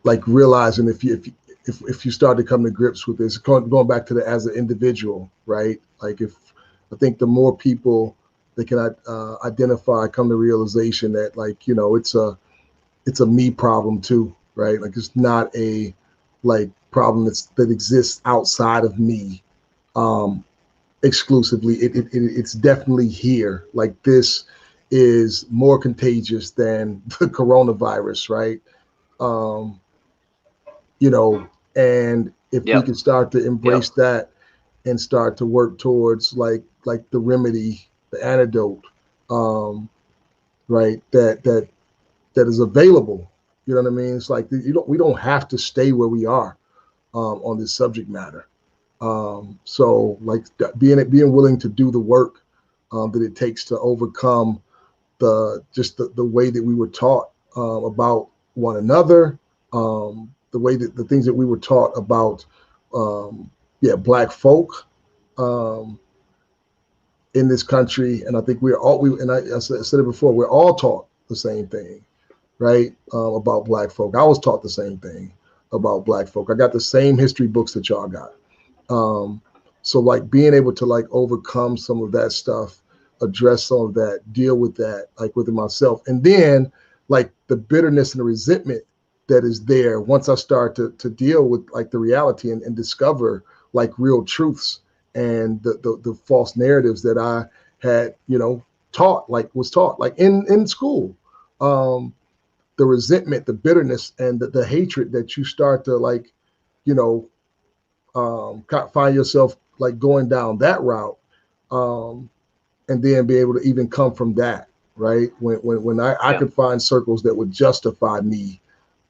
[SPEAKER 2] like realizing if you start to come to grips with this, going back to the as an individual, right? Like I think the more people that can identify, come to realization that like, you know, it's a me problem too, right? Like it's not a like problem that exists outside of me exclusively. It's definitely here. Like this is more contagious than the coronavirus, right? You know, and if we can start to embrace that and start to work towards like the remedy, the antidote, right? That is available. You know what I mean? It's like we don't have to stay where we are on this subject matter. So like being willing to do the work that it takes to overcome the way that we were taught about one another, the way that the things that we were taught about Black folk in this country. And I think I said it before, we're all taught the same thing, right? About Black folk. I was taught the same thing about Black folk. I got the same history books that y'all got. So like being able to like overcome some of that stuff, address some of that, deal with that, like within myself. And then like the bitterness and the resentment that is there once I start to deal with like the reality and discover like real truths and the false narratives that I had, you know, was taught like in school. The resentment, the bitterness, and the hatred that you start to like, you know, find yourself like going down that route, and then be able to even come from that, right? When I could find circles that would justify me,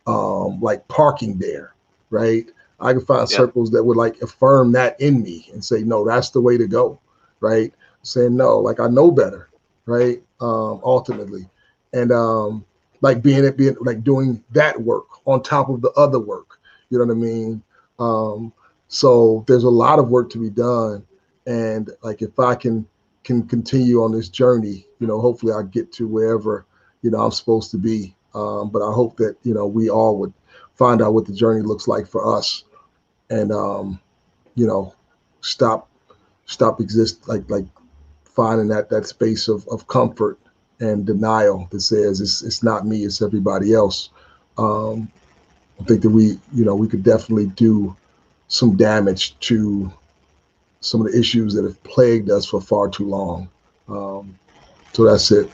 [SPEAKER 2] like parking there, right? I could find circles that would like affirm that in me and say, no, that's the way to go, right? Saying no, like I know better, right? Ultimately, and like being like doing that work on top of the other work, you know what I mean? So there's a lot of work to be done, and like if I can continue on this journey, you know, hopefully I'll get to wherever, you know, I'm supposed to be. But I hope that, you know, we all would find out what the journey looks like for us, and you know, stop like finding that space of comfort and denial that says it's not me, it's everybody else. I think that we could definitely do some damage to some of the issues that have plagued us for far too long. So that's it.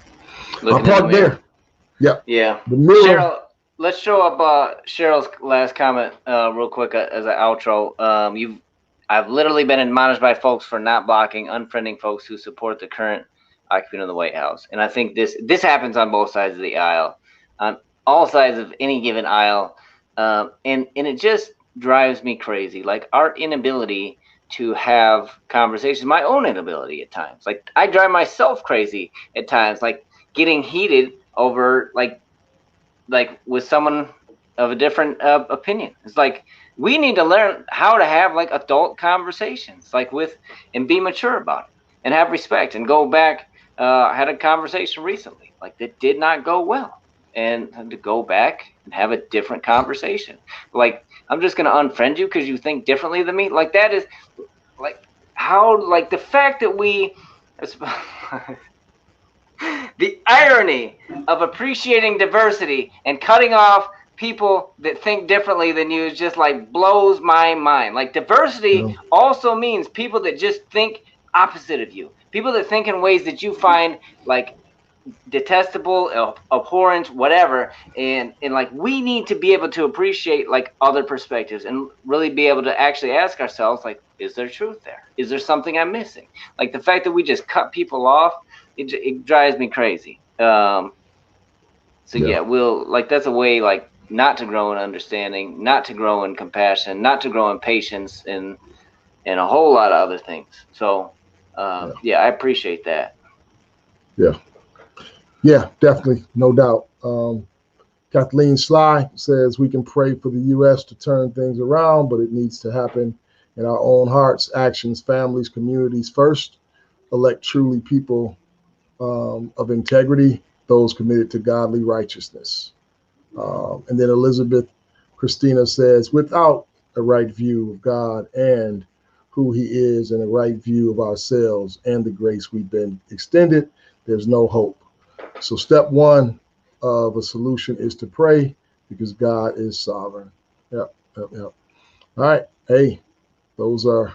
[SPEAKER 2] I'll park there. Yeah.
[SPEAKER 1] Yeah.
[SPEAKER 2] The mirror.
[SPEAKER 1] Cheryl, let's show up Cheryl's last comment real quick as an outro. I've literally been admonished by folks for not blocking, unfriending folks who support the current occupant of the White House. And I think this happens on both sides of the aisle, on all sides of any given aisle. And it just drives me crazy. Like our inability to have conversations, my own inability at times. Like I drive myself crazy at times, like getting heated over like like with someone of a different opinion. It's like we need to learn how to have like adult conversations, like with, and be mature about it and have respect and go back. I had a conversation recently, like that did not go well, and to go back and have a different conversation. Like, I'm just going to unfriend you because you think differently than me. Like, that is like how, like the fact that we, the irony of appreciating diversity and cutting off people that think differently than you is just like blows my mind. Like, diversity also means people that just think opposite of you, people that think in ways that you find like detestable, abhorrent, whatever. And like, we need to be able to appreciate like other perspectives and really be able to actually ask ourselves, like, is there truth there? Is there something I'm missing? Like, the fact that we just cut people off, it drives me crazy. So yeah, we'll, like, that's a way like not to grow in understanding, not to grow in compassion, not to grow in patience, and a whole lot of other things. So yeah, I appreciate that.
[SPEAKER 2] Yeah, definitely, no doubt. Kathleen Sly says we can pray for the U.S. to turn things around, but it needs to happen in our own hearts, actions, families, communities first. Elect truly people of integrity, those committed to godly righteousness. And then Elizabeth Christina says, without a right view of God and who he is and a right view of ourselves and the grace we've been extended, there's no hope. So step one of a solution is to pray, because God is sovereign. Yep. All right. Hey, those are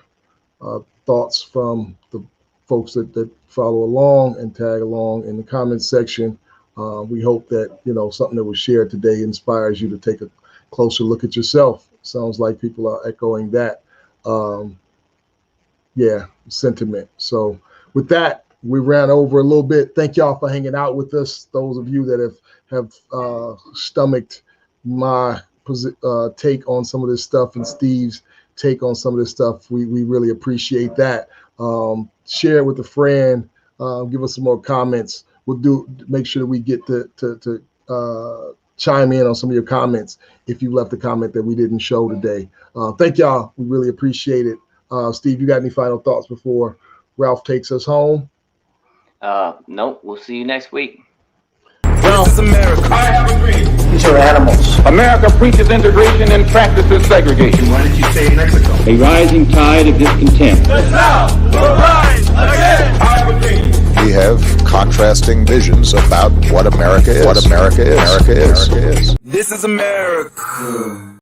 [SPEAKER 2] thoughts from the folks that follow along and tag along in the comments section. We hope that, you know, something that was shared today inspires you to take a closer look at yourself. Sounds like people are echoing that sentiment. So with that, we ran over a little bit. Thank y'all for hanging out with us. Those of you that have stomached my take on some of this stuff and Steve's take on some of this stuff, we really appreciate that. Share it with a friend. Give us some more comments. We'll make sure that we get to chime in on some of your comments if you left a comment that we didn't show today. Thank y'all. We really appreciate it. Steve, you got any final thoughts before Ralph takes us home?
[SPEAKER 1] Nope. We'll see you next week.
[SPEAKER 4] This is America. I have a dream.
[SPEAKER 5] These are animals.
[SPEAKER 6] America preaches integration and practices segregation.
[SPEAKER 5] Why did you say Mexico?
[SPEAKER 6] A rising tide of discontent.
[SPEAKER 4] The South will rise again. I have a dream.
[SPEAKER 7] We have contrasting visions about what America is.
[SPEAKER 4] This is America.